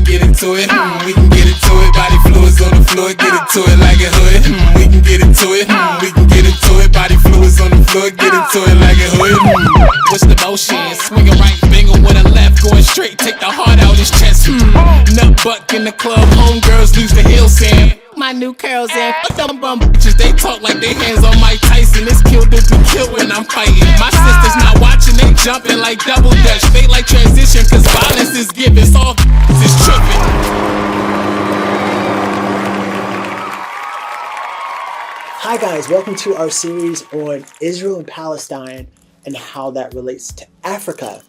get into it. We can get into it. Body fluids on the floor, get into it like a hood. We can get into it. We can get into it. Body fluids on the floor, get into it like a hood. What's the motion? Swing a right finger with a left, going straight, take the heart out his chest. Nut buck in the club, homegirls lose the heel sand. My new curls and fuck them bum bitches, they talk like they hands on Mike Tyson. It's kill to be killed when I'm fighting. My sisters not watching, they jumping like double dutch. They like transition, cause violence is given, so all is tripping. Hi guys, welcome to our series on Israel and Palestine and how that relates to Africa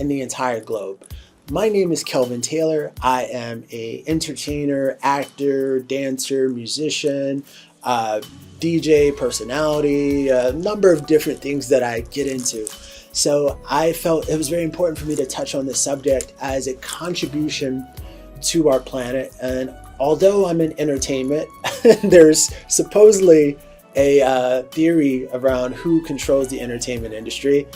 and the entire globe. My name is Kelvin Taylor. I am an entertainer, actor, dancer, musician, DJ, personality, a number of different things that I get into. So I felt it was very important for me to touch on this subject as a contribution to our planet. And although I'm in entertainment, there's supposedly a theory around who controls the entertainment industry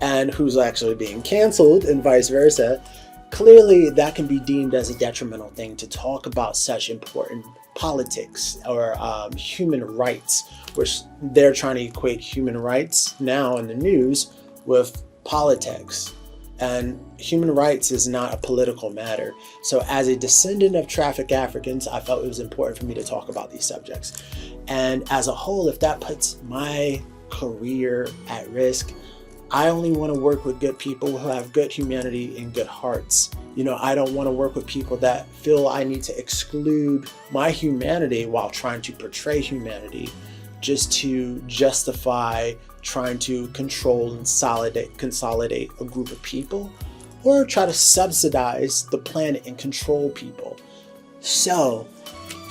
and who's actually being canceled and vice versa. Clearly, that can be deemed as a detrimental thing to talk about such important politics or human rights, which they're trying to equate human rights now in the news with politics. And human rights is not a political matter. So as a descendant of trafficked Africans, I felt it was important for me to talk about these subjects. And as a whole, if that puts my career at risk, I only want to work with good people who have good humanity and good hearts. You know, I don't want to work with people that feel I need to exclude my humanity while trying to portray humanity just to justify trying to control and consolidate a group of people or try to subsidize the planet and control people. So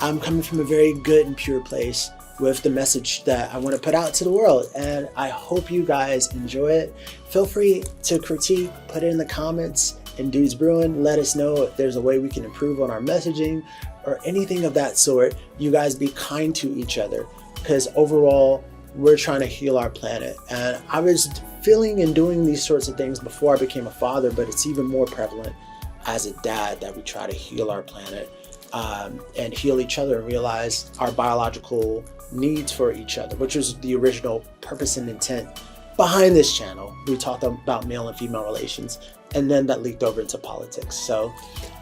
I'm coming from a very good and pure place with the message that I want to put out to the world, and I hope you guys enjoy it. Feel free to critique, put it in the comments in Dudes Brewing. Let us know if there's a way we can improve on our messaging or anything of that sort. You guys be kind to each other, because overall we're trying to heal our planet. And I was feeling and doing these sorts of things before I became a father, but it's even more prevalent as a dad that we try to heal our planet and heal each other and realize our biological needs for each other, which was the original purpose and intent behind this channel. We talked about male and female relations, and then that leaked over into politics. So,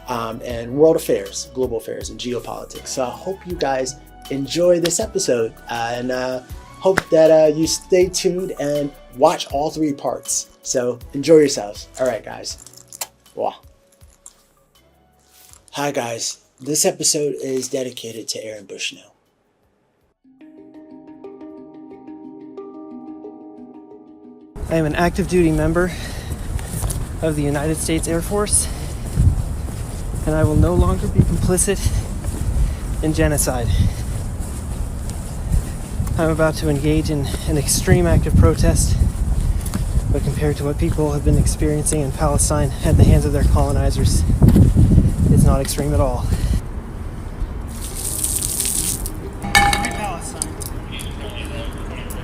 and world affairs, global affairs, and geopolitics. So I hope you guys enjoy this episode, and hope that you stay tuned and watch all 3 parts. So enjoy yourselves. All right, guys. Wow. Hi, guys. This episode is dedicated to Aaron Bushnell. I am an active duty member of the United States Air Force, and I will no longer be complicit in genocide. I'm about to engage in an extreme act of protest, but compared to what people have been experiencing in Palestine at the hands of their colonizers, it's not extreme at all. Free Palestine.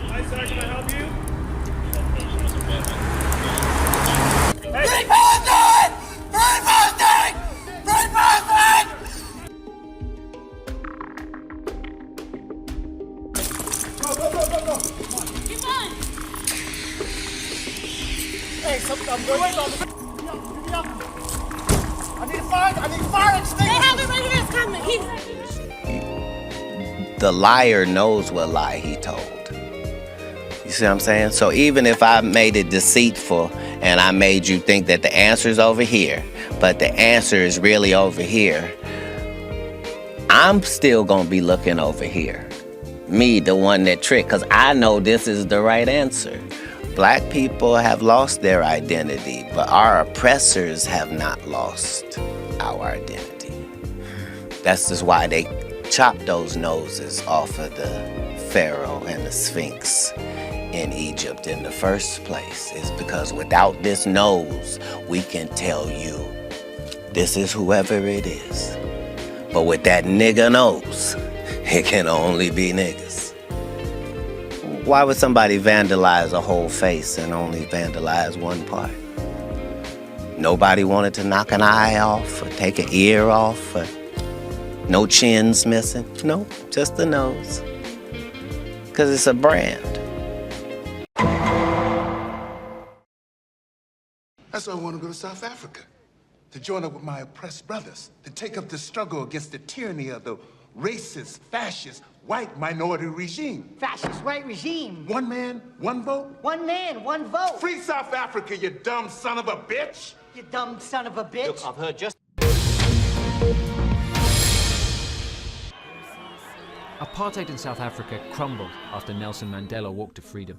Hi, sir, can I help you? Free Palestine! Free Palestine! Free Palestine! Go. Keep on. Hey, I'm going to give me up. I need fire extinguisher. They have it right here. It's coming. The liar knows what lie he told. You see what I'm saying? So even if I made it deceitful and I made you think that the answer is over here, but the answer is really over here, I'm still going to be looking over here. Me, the one that tricked, because I know this is the right answer. Black people have lost their identity, but our oppressors have not lost our identity. That's just why they chopped those noses off of the Pharaoh and the Sphinx in Egypt in the first place. Is because without this nose, we can tell you this is whoever it is. But with that nigga nose, it can only be niggas. Why would somebody vandalize a whole face and only vandalize one part? Nobody wanted to knock an eye off or take an ear off. Or no chins missing. Nope, just the nose. Because it's a brand. That's why I want to go to South Africa, to join up with my oppressed brothers, to take up the struggle against the tyranny of the racist, fascist, white minority regime. Fascist white regime. One man, one vote? One man, one vote. Free South Africa, you dumb son of a bitch! You dumb son of a bitch. Look, I've heard just... Apartheid in South Africa crumbled after Nelson Mandela walked to freedom.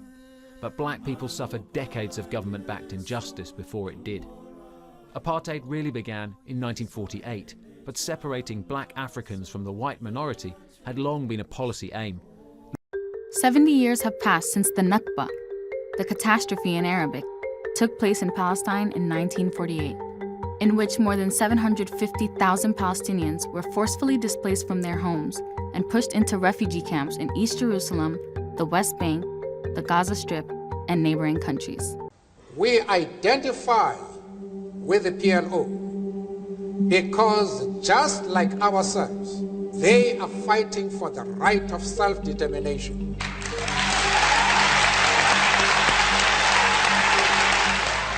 But black people suffered decades of government-backed injustice before it did. Apartheid really began in 1948, but separating black Africans from the white minority had long been a policy aim. 70 years have passed since the Nakba, the catastrophe in Arabic, took place in Palestine in 1948, in which more than 750,000 Palestinians were forcefully displaced from their homes and pushed into refugee camps in East Jerusalem, the West Bank, the Gaza Strip, and neighboring countries. We identify with the PLO because just like ourselves, they are fighting for the right of self-determination.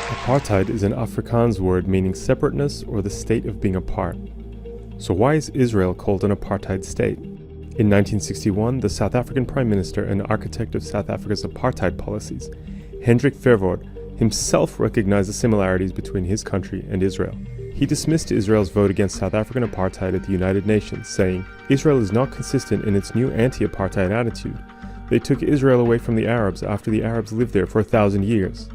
Apartheid is an Afrikaans word meaning separateness or the state of being apart. So why is Israel called an apartheid state? In 1961, the South African Prime Minister and architect of South Africa's apartheid policies, Hendrik Verwoerd, himself recognized the similarities between his country and Israel. He dismissed Israel's vote against South African apartheid at the United Nations, saying, "Israel is not consistent in its new anti-apartheid attitude. They took Israel away from the Arabs after the Arabs lived there for 1,000 years.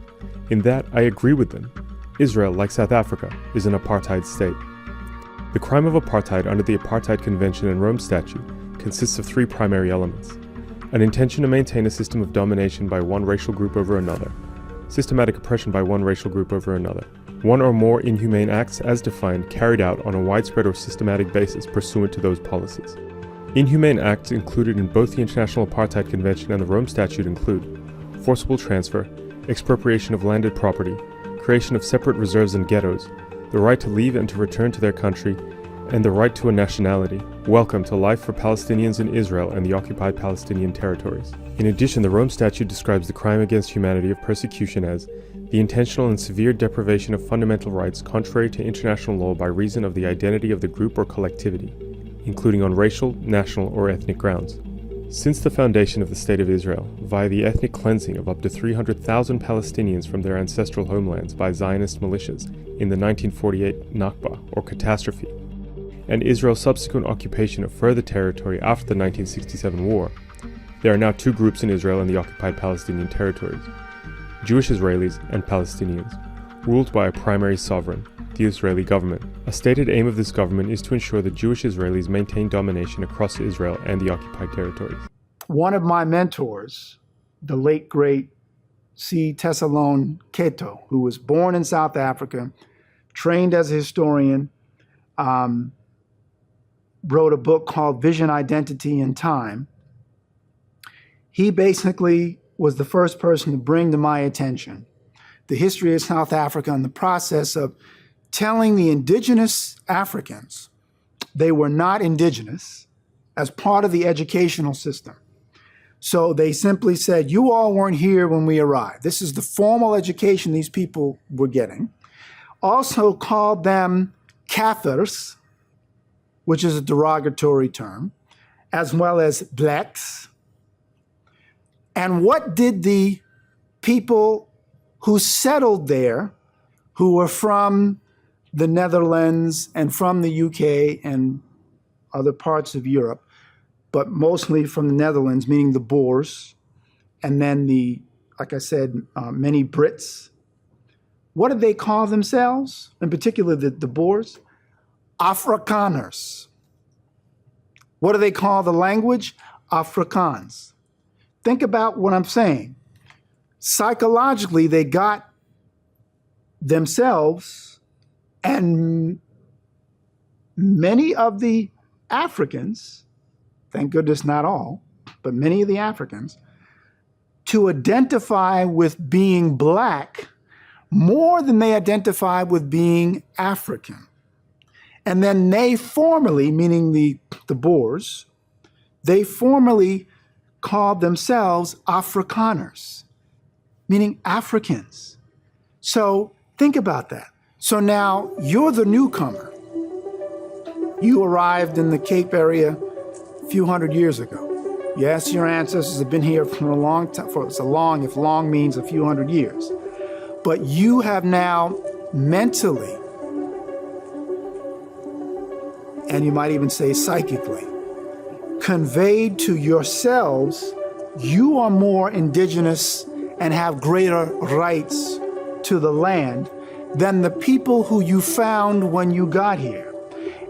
In that, I agree with them. Israel, like South Africa, is an apartheid state." The crime of apartheid under the Apartheid Convention and Rome Statute consists of three primary elements: an intention to maintain a system of domination by one racial group over another, systematic oppression by one racial group over another, one or more inhumane acts as defined carried out on a widespread or systematic basis pursuant to those policies. Inhumane acts included in both the International Apartheid Convention and the Rome Statute include forcible transfer, expropriation of landed property, creation of separate reserves and ghettos, the right to leave and to return to their country, and the right to a nationality, welcome to life for Palestinians in Israel and the occupied Palestinian territories. In addition, the Rome Statute describes the crime against humanity of persecution as the intentional and severe deprivation of fundamental rights contrary to international law by reason of the identity of the group or collectivity, including on racial, national, or ethnic grounds. Since the foundation of the State of Israel, via the ethnic cleansing of up to 300,000 Palestinians from their ancestral homelands by Zionist militias in the 1948 Nakba, or catastrophe, and Israel's subsequent occupation of further territory after the 1967 war, there are now two groups in Israel and the occupied Palestinian territories: Jewish Israelis and Palestinians, ruled by a primary sovereign, the Israeli government. A stated aim of this government is to ensure that Jewish Israelis maintain domination across Israel and the occupied territories. One of my mentors, the late great C. Tessalone Keto, who was born in South Africa, trained as a historian, wrote a book called Vision, Identity, and Time. He basically was the first person to bring to my attention the history of South Africa and the process of telling the indigenous Africans they were not indigenous as part of the educational system. So they simply said, you all weren't here when we arrived. This is the formal education these people were getting. Also called them Kafirs, which is a derogatory term, as well as blacks. And what did the people who settled there, who were from the Netherlands and from the UK and other parts of Europe, but mostly from the Netherlands, meaning the Boers, and then the, like I said, many Brits. What did they call themselves? In particular, the Boers? Afrikaners. What do they call the language? Afrikaans. Think about what I'm saying. Psychologically, they got themselves and many of the Africans, thank goodness not all, but many of the Africans, to identify with being black more than they identified with being African. And then they formally, meaning the Boers, they formally called themselves Afrikaners, meaning Africans. So think about that. So now you're the newcomer. You arrived in the Cape area a few hundred years ago. Yes, your ancestors have been here for a long time, for so long, if long means a few hundred years. But you have now mentally, and you might even say psychically, conveyed to yourselves, you are more indigenous and have greater rights to the land than the people who you found when you got here.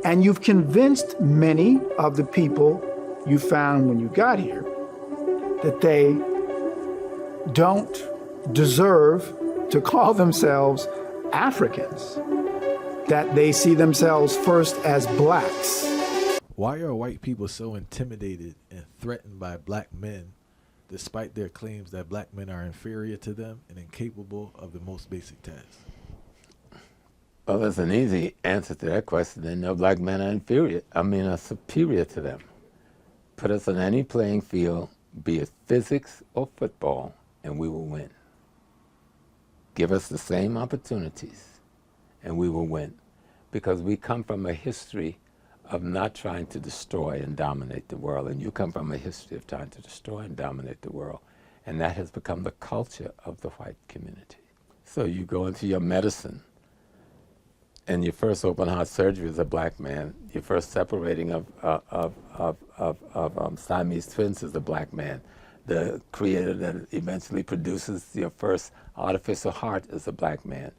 And you've convinced many of the people you found when you got here that they don't deserve to call themselves Africans, that they see themselves first as blacks. Why are white people so intimidated and threatened by black men, despite their claims that black men are inferior to them and incapable of the most basic tasks? Well, there's an easy answer to that question. They know black men are superior to them. Put us on any playing field, be it physics or football, and we will win. Give us the same opportunities, and we will win. Because we come from a history of not trying to destroy and dominate the world, and you come from a history of trying to destroy and dominate the world. And that has become the culture of the white community. So you go into your medicine, and your first open heart surgery as a black man, your first separating of Siamese twins as a black man, the creator that eventually produces your first artificial heart as a black man.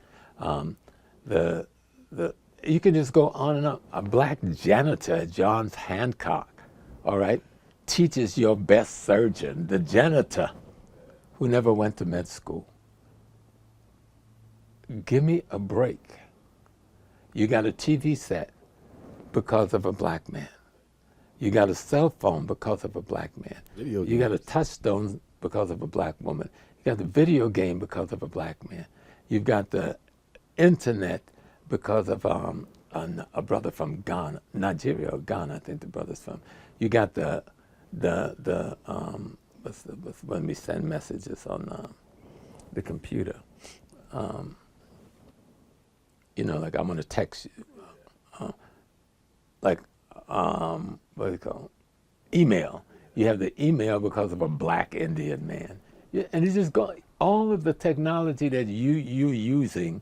You can just go on and on. A black janitor at Johns Hancock, all right, teaches your best surgeon, the janitor, who never went to med school. Give me a break. You got a TV set because of a black man. You got a cell phone because of a black man. You got a touchstone because of a black woman. You got the video game because of a black man. You've got the internet because of a brother from Ghana, Nigeria or Ghana, I think the brother's from. You got when we send messages on the computer. Like I'm gonna text you, what do you call it? Email. You have the email because of a black Indian man. And it's just all of the technology that you're using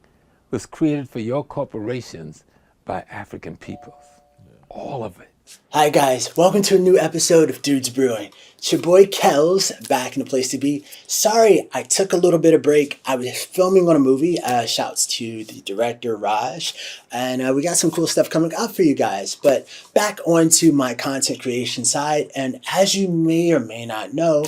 was created for your corporations by African peoples. All of it. Hi guys, welcome to a new episode of Dudes Brewing. It's your boy Kels, back in the place to be. Sorry, I took a little bit of break. I was filming on a movie. Shouts to the director, Raj. And we got some cool stuff coming up for you guys. But back onto my content creation side. And as you may or may not know,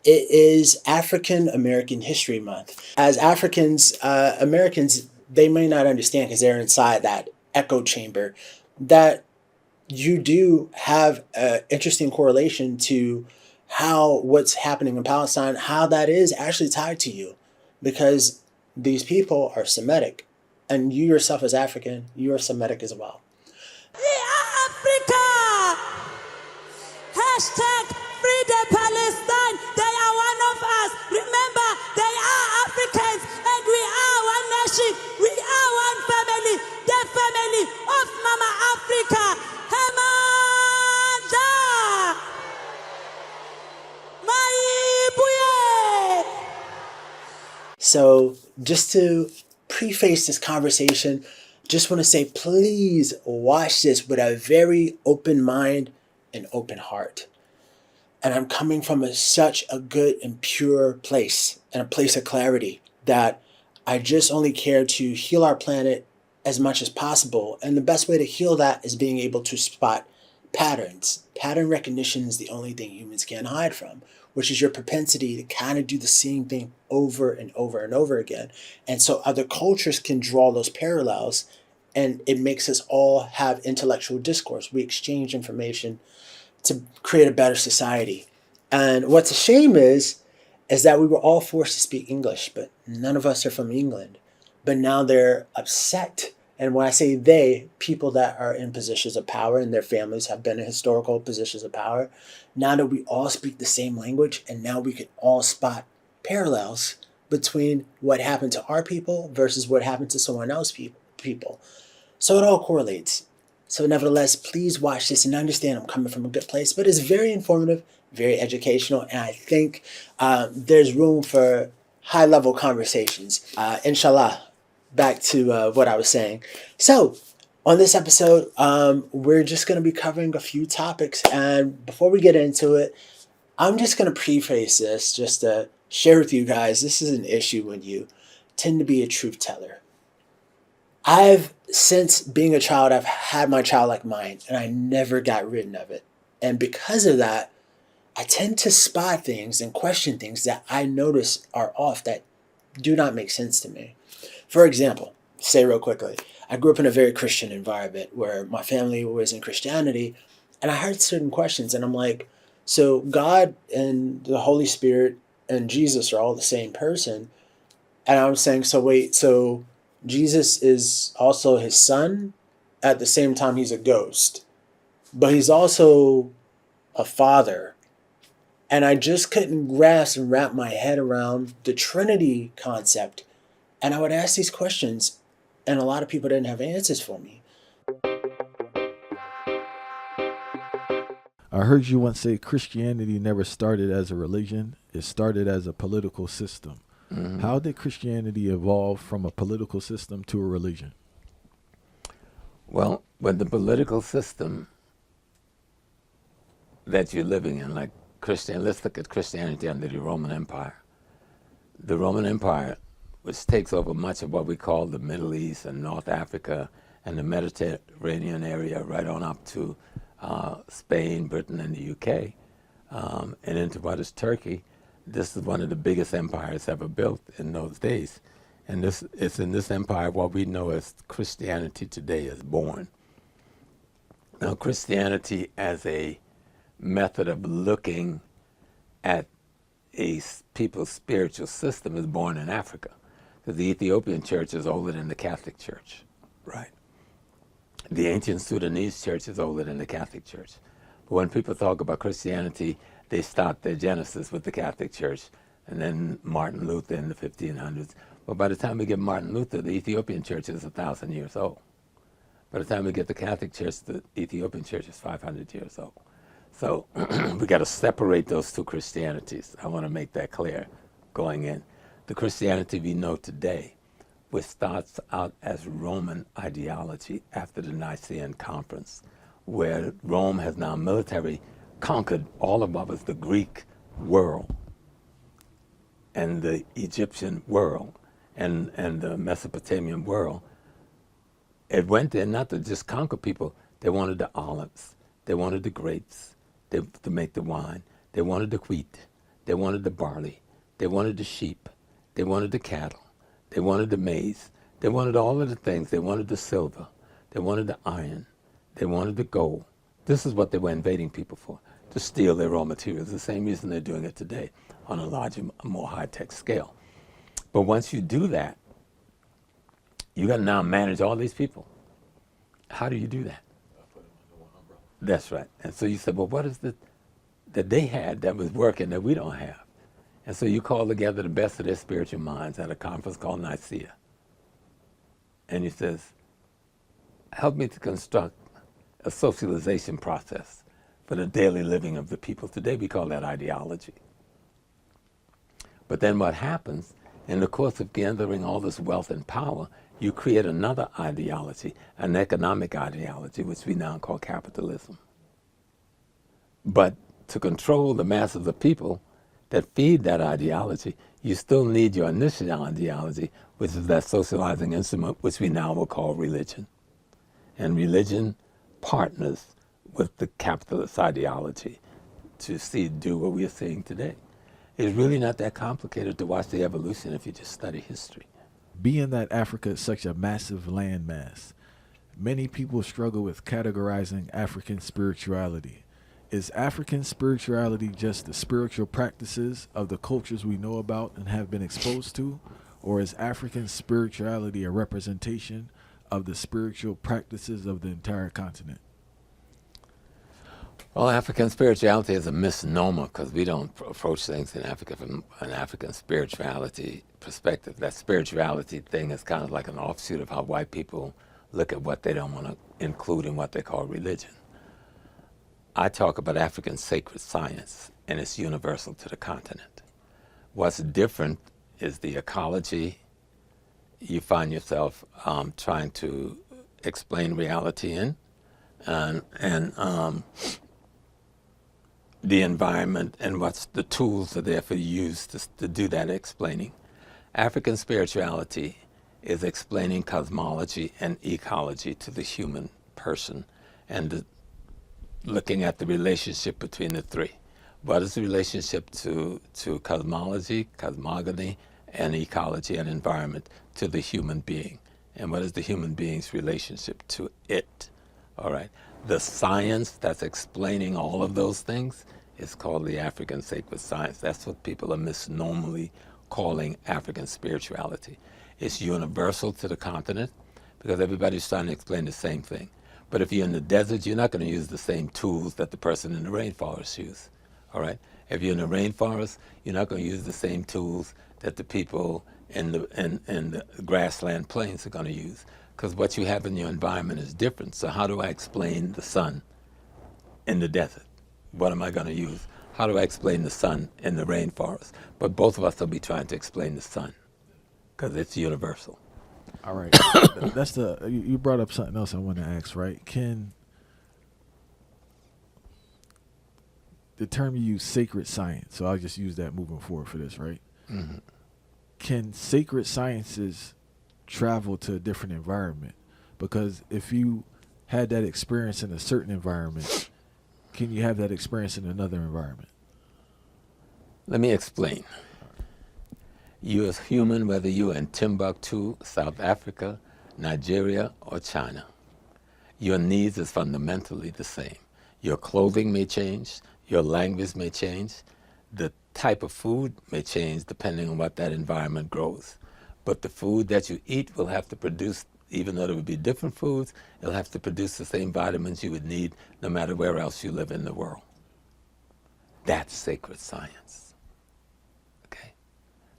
it is African American History Month. As Africans, Americans, they may not understand because they're inside that echo chamber that you do have an interesting correlation to how what's happening in Palestine, how that is actually tied to you, because these people are Semitic, and you yourself as African, you are Semitic as well. We are Africa! Hashtag free the Palestine. They are one of us. Remember, they are Africans, and we are one nation. We are one family, the family of Mama Africa. So just to preface this conversation, just want to say, please watch this with a very open mind and open heart. And I'm coming from such a good and pure place, and a place of clarity, that I just only care to heal our planet as much as possible. And the best way to heal that is being able to spot patterns. Pattern recognition is the only thing humans can't hide from, which is your propensity to kind of do the same thing over and over and over again. And so other cultures can draw those parallels, and it makes us all have intellectual discourse. We exchange information to create a better society. And what's a shame is that we were all forced to speak English, but none of us are from England. but now they're upset. And when I say they, people that are in positions of power and their families have been in historical positions of power, now that we all speak the same language and now we can all spot parallels between what happened to our people versus what happened to someone else's people. So it all correlates. So nevertheless, please watch this and understand I'm coming from a good place, but it's very informative, very educational, and I think there's room for high-level conversations. Inshallah, back to what I was saying. So on this episode, we're just going to be covering a few topics, and before we get into it, I'm just going to preface this just to share with you guys, this is an issue when you tend to be a truth teller. Since being a child, I've had my childlike mind, and I never got rid of it. And because of that, I tend to spot things and question things that I notice are off, that do not make sense to me. For example, say real quickly, I grew up in a very Christian environment where my family was in Christianity, and I heard certain questions, and I'm like, so God and the Holy Spirit and Jesus are all the same person? And I was saying, so wait, so Jesus is also his son? At the same time, he's a ghost. But he's also a father. And I just couldn't grasp and wrap my head around the Trinity concept. And I would ask these questions, and a lot of people didn't have answers for me. I heard you once say Christianity never started as a religion. It started as a political system. Mm-hmm. How did Christianity evolve from a political system to a religion? Well, when the political system that you're living in, like Christian, let's look at Christianity under the Roman Empire. The Roman Empire, which takes over much of what we call the Middle East and North Africa and the Mediterranean area, right on up to Spain, Britain, and the UK, and into what is Turkey. This is one of the biggest empires ever built in those days. And it's in this empire what we know as Christianity today is born. Now, Christianity as a method of looking at a people's spiritual system is born in Africa. Because the Ethiopian church is older than the Catholic Church, right? The ancient Sudanese church is older than the Catholic Church. But when people talk about Christianity, they start their genesis with the Catholic Church, and then Martin Luther in the 1500s. But by the time we get Martin Luther, the Ethiopian church is 1,000 years old. By the time we get the Catholic Church, the Ethiopian church is 500 years old. So we got to separate those two Christianities. I want to make that clear going in. The Christianity we know today, which starts out as Roman ideology after the Nicene Conference, where Rome has now military conquered all of what was the Greek world and the Egyptian world and the Mesopotamian world. It went there not to just conquer people. They wanted the olives. They wanted the grapes to make the wine. They wanted the wheat. They wanted the barley. They wanted the sheep. They wanted the cattle. They wanted the maize. They wanted all of the things. They wanted the silver. They wanted the iron. They wanted the gold. This is what they were invading people for, to steal their raw materials. The same reason they're doing it today on a larger, more high-tech scale. But once you do that, you got to now manage all these people. How do you do that? That's right. And so you said, well, what is it that they had that was working that we don't have? And so you call together the best of their spiritual minds at a conference called Nicaea. And he says, help me to construct a socialization process for the daily living of the people. Today we call that ideology. But then what happens, in the course of gathering all this wealth and power, you create another ideology, an economic ideology, which we now call capitalism. But to control the masses of people that feed that ideology, you still need your initial ideology, which is that socializing instrument, which we now will call religion. And religion partners with the capitalist ideology to do what we are seeing today. It's really not that complicated to watch the evolution if you just study history. Being that Africa is such a massive landmass, many people struggle with categorizing African spirituality. Is African spirituality just the spiritual practices of the cultures we know about and have been exposed to? Or is African spirituality a representation of the spiritual practices of the entire continent? Well, African spirituality is a misnomer because we don't approach things in Africa from an African spirituality perspective. That spirituality thing is kind of like an offshoot of how white people look at what they don't want to include in what they call religion. I talk about African sacred science, and it's universal to the continent. What's different is the ecology you find yourself trying to explain reality in, and the environment and what's the tools that are there for you to do that explaining. African spirituality is explaining cosmology and ecology to the human person and looking at the relationship between the three. What is the relationship to cosmology, cosmogony, and ecology and environment to the human being? And what is the human being's relationship to it? All right. The science that's explaining all of those things is called the African sacred science. That's what people are misnomerly calling African spirituality. It's universal to the continent because everybody's trying to explain the same thing. But if you're in the desert, you're not going to use the same tools that the person in the rainforest use. All right? If you're in the rainforest, you're not going to use the same tools that the people in the grassland plains are going to use, because what you have in your environment is different. So how do I explain the sun in the desert? What am I going to use? How do I explain the sun in the rainforest? But both of us will be trying to explain the sun because it's universal. All right. That's you brought up something else I want to ask, right? Can the term you use, sacred science, so I'll just use that moving forward for this, right? Mm-hmm. Can sacred sciences travel to a different environment? Because if you had that experience in a certain environment, can you have that experience in another environment? Let me explain. You as human, whether you're in Timbuktu, South Africa, Nigeria, or China, your needs is fundamentally the same. Your clothing may change, your language may change, the type of food may change depending on what that environment grows. But the food that you eat will have to produce, even though there would be different foods, it'll have to produce the same vitamins you would need no matter where else you live in the world. That's sacred science. Okay?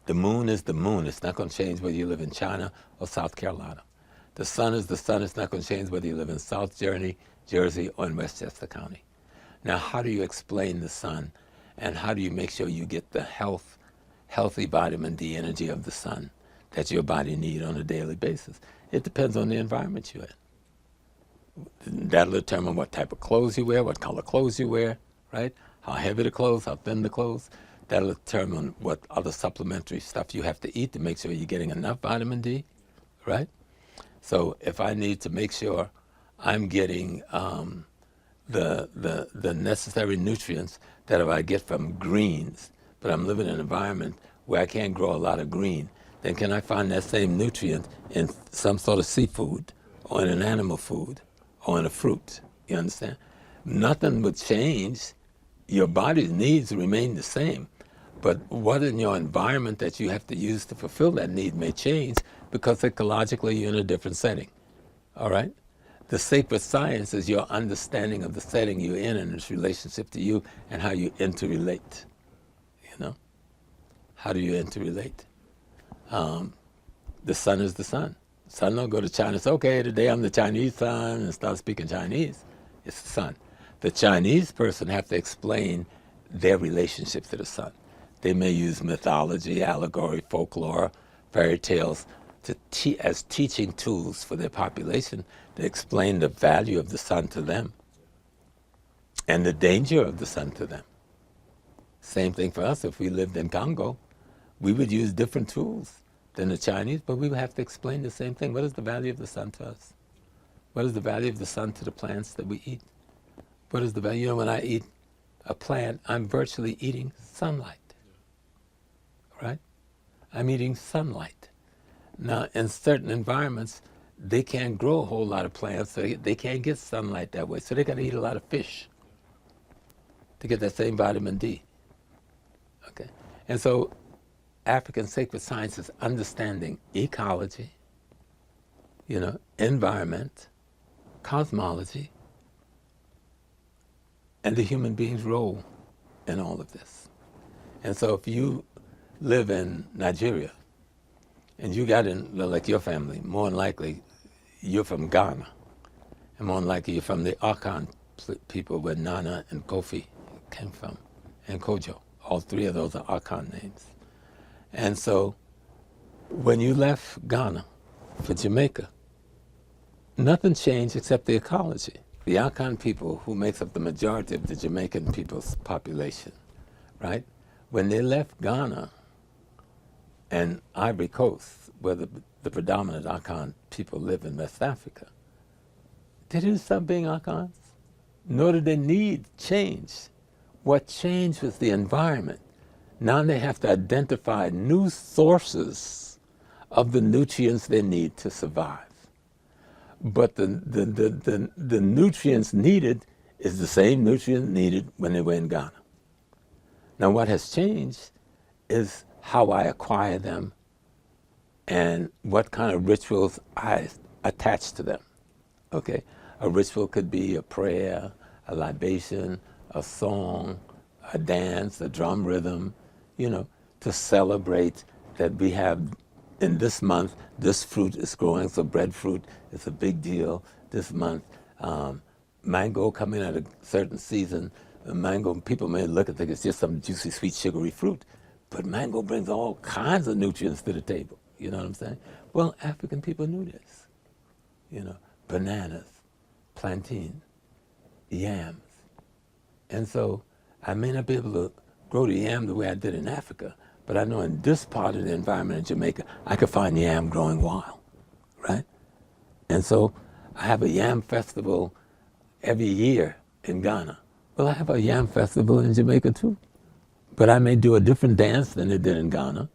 The moon is the moon. It's not going to change whether you live in China or South Carolina. The sun is the sun. It's not going to change whether you live in South Jersey or in Westchester County. Now, how do you explain the sun, and how do you make sure you get the healthy vitamin D energy of the sun that your body needs on a daily basis? It depends on the environment you're in. That'll determine what type of clothes you wear, what color clothes you wear, right? How heavy the clothes, how thin the clothes. That'll determine what other supplementary stuff you have to eat to make sure you're getting enough vitamin D, right? So if I need to make sure I'm getting the necessary nutrients that if I get from greens, but I'm living in an environment where I can't grow a lot of green, then can I find that same nutrient in some sort of seafood or in an animal food or in a fruit? You understand? Nothing would change. Your body's needs remain the same. But what in your environment that you have to use to fulfill that need may change because ecologically you're in a different setting. All right? The sacred science is your understanding of the setting you're in and its relationship to you and how you interrelate. You know? How do you interrelate? The sun is the sun. The sun don't go to China and say, okay, today I'm the Chinese sun, and start speaking Chinese. It's the sun. The Chinese person have to explain their relationship to the sun. They may use mythology, allegory, folklore, fairy tales as teaching tools for their population to explain the value of the sun to them and the danger of the sun to them. Same thing for us. If we lived in Congo, we would use different tools than the Chinese, but we would have to explain the same thing. What is the value of the sun to us? What is the value of the sun to the plants that we eat? What is the value? You know, when I eat a plant, I'm virtually eating sunlight, right? I'm eating sunlight. Now, in certain environments, they can't grow a whole lot of plants, so they can't get sunlight that way, so they got to eat a lot of fish to get that same vitamin D, okay? And so African sacred science is understanding ecology, environment, cosmology, and the human being's role in all of this. And so if you live in Nigeria and you got in, like your family, more than likely you're from Ghana, and more than likely you're from the Akan people where Nana and Kofi came from, and Kojo. All three of those are Akan names. And so when you left Ghana for Jamaica, nothing changed except the ecology. The Akan people, who makes up the majority of the Jamaican people's population, right? When they left Ghana and Ivory Coast, where the predominant Akan people live in West Africa, they didn't stop being Akans, nor did they need change. What changed was the environment. Now they have to identify new sources of the nutrients they need to survive. But the nutrients needed is the same nutrient needed when they were in Ghana. Now what has changed is how I acquire them and what kind of rituals I attach to them. Okay, a ritual could be a prayer, a libation, a song, a dance, a drum rhythm, to celebrate that we have in this month, this fruit is growing, so breadfruit is a big deal this month. Mango coming at a certain season, mango, people may look and think it's just some juicy, sweet, sugary fruit, but mango brings all kinds of nutrients to the table, you know what I'm saying? Well, African people knew this, bananas, plantain, yams. And so I may not be able to grow the yam the way I did in Africa, but I know in this part of the environment in Jamaica, I could find yam growing wild, right? And so I have a yam festival every year in Ghana. Well, I have a yam festival in Jamaica too. But I may do a different dance than they did in Ghana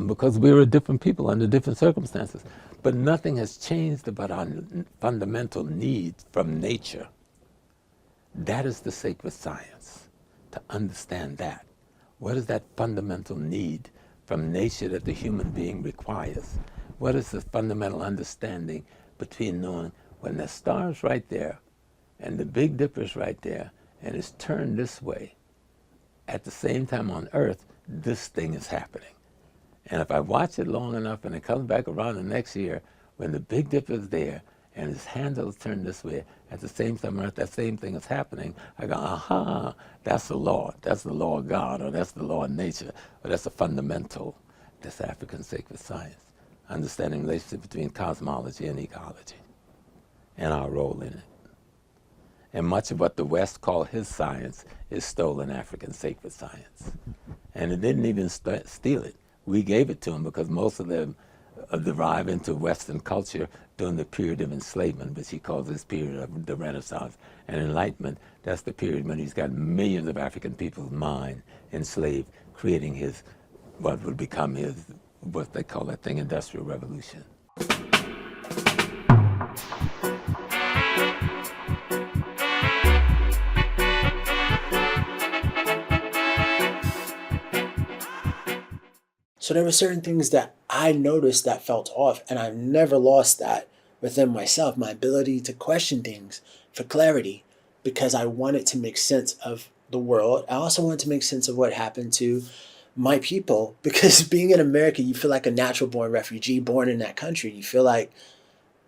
because we were different people under different circumstances. But nothing has changed about our fundamental need from nature. That is the sacred science, to understand that. What is that fundamental need from nature that the human being requires? What is the fundamental understanding between knowing when the star's right there and the Big Dipper's right there and it's turned this way, at the same time on Earth, this thing is happening. And if I watch it long enough and it comes back around the next year, when the Big Dipper's there and his handle is turned this way, at the same time on Earth, that same thing is happening, I go, aha, that's the law. That's the law of God, or that's the law of nature, or that's a fundamental, that's African sacred science. Understanding the relationship between cosmology and ecology, and our role in it. And much of what the West called his science is stolen African sacred science. And it didn't even steal it. We gave it to them because most of them derive into Western culture during the period of enslavement, which he calls this period of the Renaissance and Enlightenment. That's the period when he's got millions of African people's mind enslaved, creating his, what would become his, what they call that thing, Industrial Revolution. So there were certain things that I noticed that felt off, and I've never lost that within myself, my ability to question things for clarity, because I wanted to make sense of the world. I also wanted to make sense of what happened to my people, because being in America, you feel like a natural born refugee, born in that country. You feel like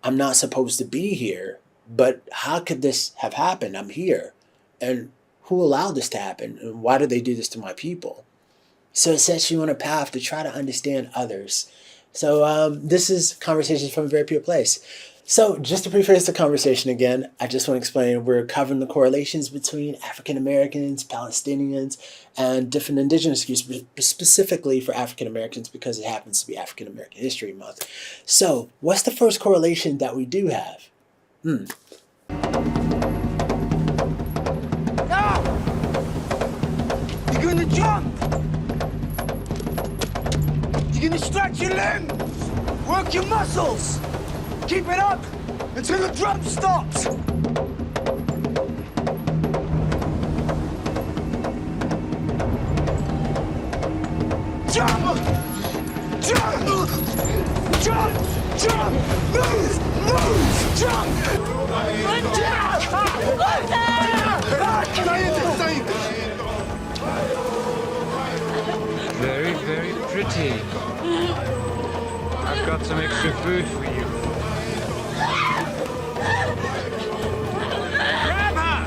I'm not supposed to be here, but how could this have happened? I'm here. And who allowed this to happen? And why did they do this to my people? So it sets you on a path to try to understand others. So this is Conversations from a Very Pure Place. So just to preface the conversation again, I just want to explain we're covering the correlations between African Americans, Palestinians, and different indigenous groups, specifically for African Americans because it happens to be African American History Month. So what's the first correlation that we do have? No! You're going to jump! You're gonna stretch your limbs, work your muscles. Keep it up until the drum stops. Jump! Jump! Move! Move! Jump! Can I intercede? Very, very pretty. I've got some extra food for you. Grab her!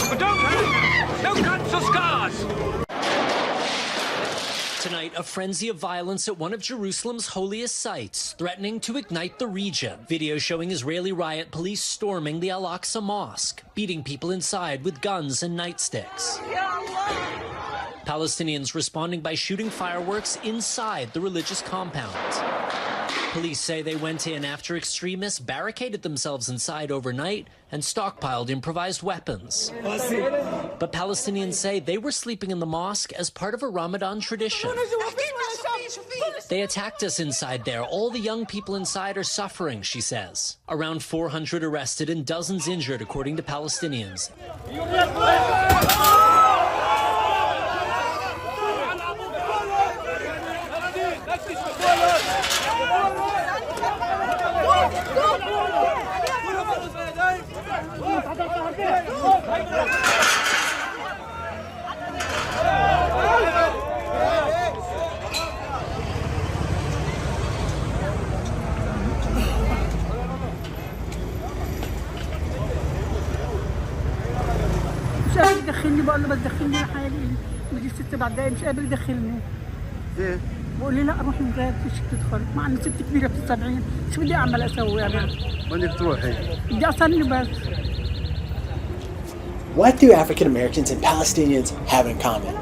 But don't hurt her! No cuts or scars! Tonight, a frenzy of violence at one of Jerusalem's holiest sites, threatening to ignite the region. Video showing Israeli riot police storming the Al-Aqsa Mosque, beating people inside with guns and nightsticks. Palestinians responding by shooting fireworks inside the religious compound. Police say they went in after extremists barricaded themselves inside overnight and stockpiled improvised weapons. But Palestinians say they were sleeping in the mosque as part of a Ramadan tradition. They attacked us inside there. All the young people inside are suffering, she says. Around 400 arrested and dozens injured, according to Palestinians. مش قادر يدخلني بقول له بس دخلني لحالي ودي 6 دقايق مش قادر يدخلني ليه؟ بقول لي لا روح من غير مش تدخل مع اني ست كبيره في 70 شو بدي اعمل اسوي انا؟ وينك تروحي؟ بدي اصلي بس. What do African Americans and Palestinians have in common?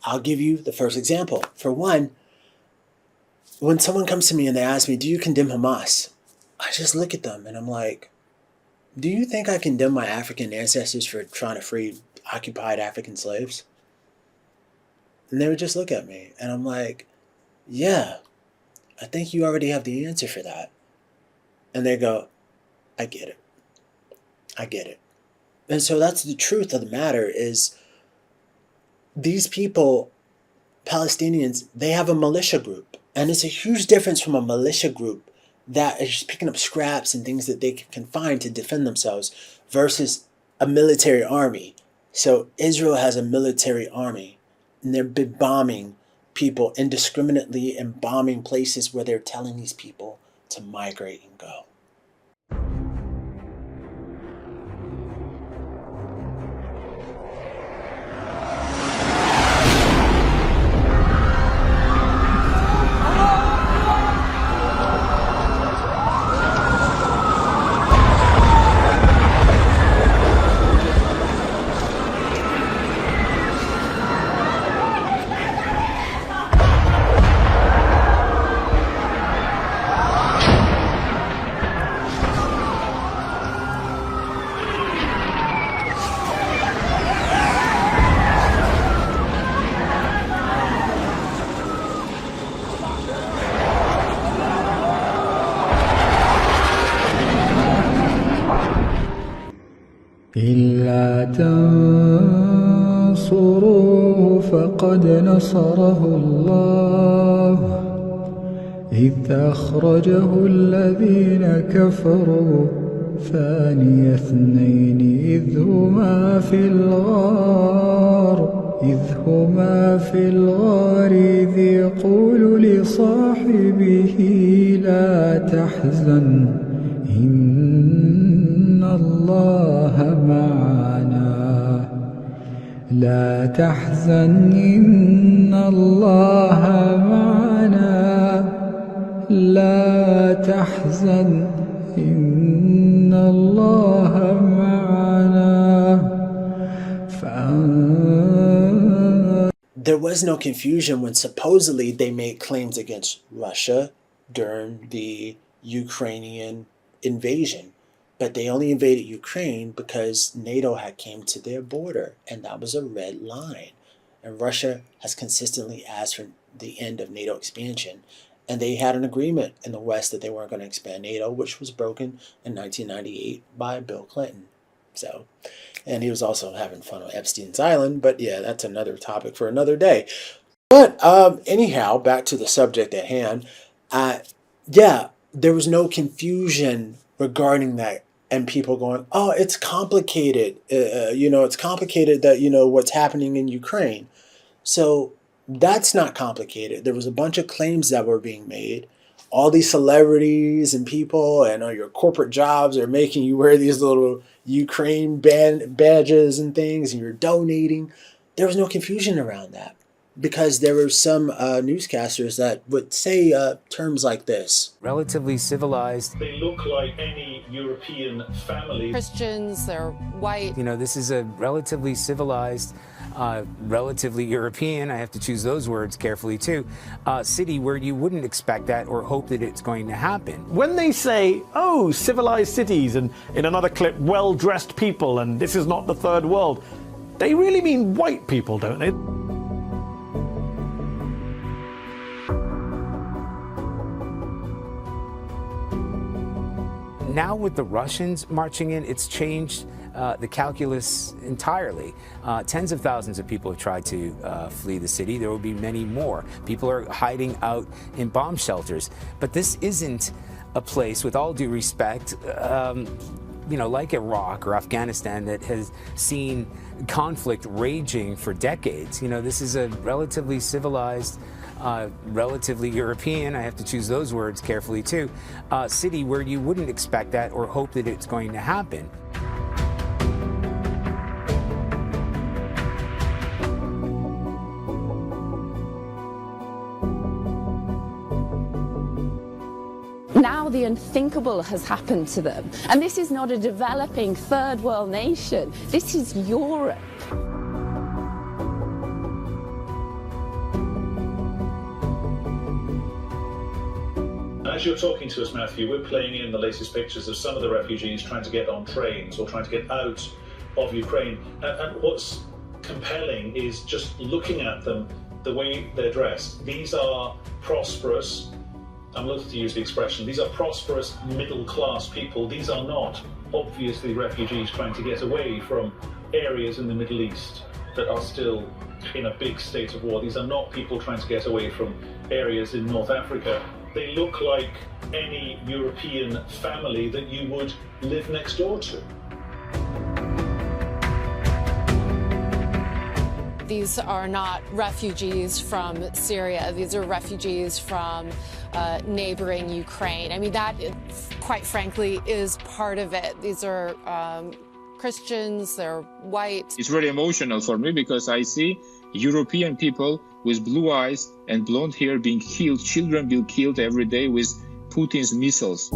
I'll give you the first example. For one, when someone comes to me and they ask me, do you condemn Hamas? I just look at them and I'm like, do you think I condemn my African ancestors for trying to free occupied African slaves? And they would just look at me and I'm like, yeah, I think you already have the answer for that. And they go, I get it. I get it. And so that's the truth of the matter is these people, Palestinians, they have a militia group. And it's a huge difference from a militia group that is just picking up scraps and things that they can find to defend themselves versus a military army. So Israel has a military army and they've been bombing people indiscriminately and bombing places where they're telling these people to migrate and go. إلا تنصروه فقد نصره الله إذ أخرجه الذين كفروا ثاني اثنين إذ هما في الغار إذ يقول لصاحبه لا تحزن إن الله معنا لا تحزن إن الله معنا لا تحزن إن الله معنا. There was no confusion when supposedly they made claims against Russia during the Ukrainian invasion. But they only invaded Ukraine because NATO had came to their border, and that was a red line. And Russia has consistently asked for the end of NATO expansion. And they had an agreement in the West that they weren't going to expand NATO, which was broken in 1998 by Bill Clinton. So, and he was also having fun on Epstein's Island, but yeah, that's another topic for another day. But anyhow, back to the subject at hand. Yeah, there was no confusion regarding that, and people going, "Oh, it's complicated. It's complicated that what's happening in Ukraine." So that's not complicated. There was a bunch of claims that were being made. All these celebrities and people and your corporate jobs are making you wear these little Ukraine badges and things, and you're donating. There was no confusion around that, because there were some newscasters that would say terms like this. Relatively civilized. They look like any European family. Christians, they're white. This is a relatively civilized, relatively European, I have to choose those words carefully too, city where you wouldn't expect that or hope that it's going to happen. When they say, oh, civilized cities, and in another clip, well-dressed people, and this is not the third world, they really mean white people, don't they? Now with the Russians marching in, it's changed the calculus entirely. Tens of thousands of people have tried to flee the city. There will be many more. People are hiding out in bomb shelters. But this isn't a place, with all due respect, like Iraq or Afghanistan, that has seen conflict raging for decades. This is a relatively civilized, relatively European, I have to choose those words carefully too, city where you wouldn't expect that or hope that it's going to happen. Now the unthinkable has happened to them. And this is not a developing third world nation. This is Europe. As you're talking to us, Matthew, we're playing in the latest pictures of some of the refugees trying to get on trains or trying to get out of Ukraine. And what's compelling is just looking at them, the way they're dressed. These are prosperous, I'm loath to use the expression, these are prosperous middle-class people. These are not obviously refugees trying to get away from areas in the Middle East that are still in a big state of war. These are not people trying to get away from areas in North Africa. They look like any European family that you would live next door to. These are not refugees from Syria. These are refugees from neighboring Ukraine. I mean, that, quite frankly, is part of it. These are Christians, they're white. It's very emotional for me because I see European people with blue eyes and blonde hair being killed, children being killed every day with Putin's missiles.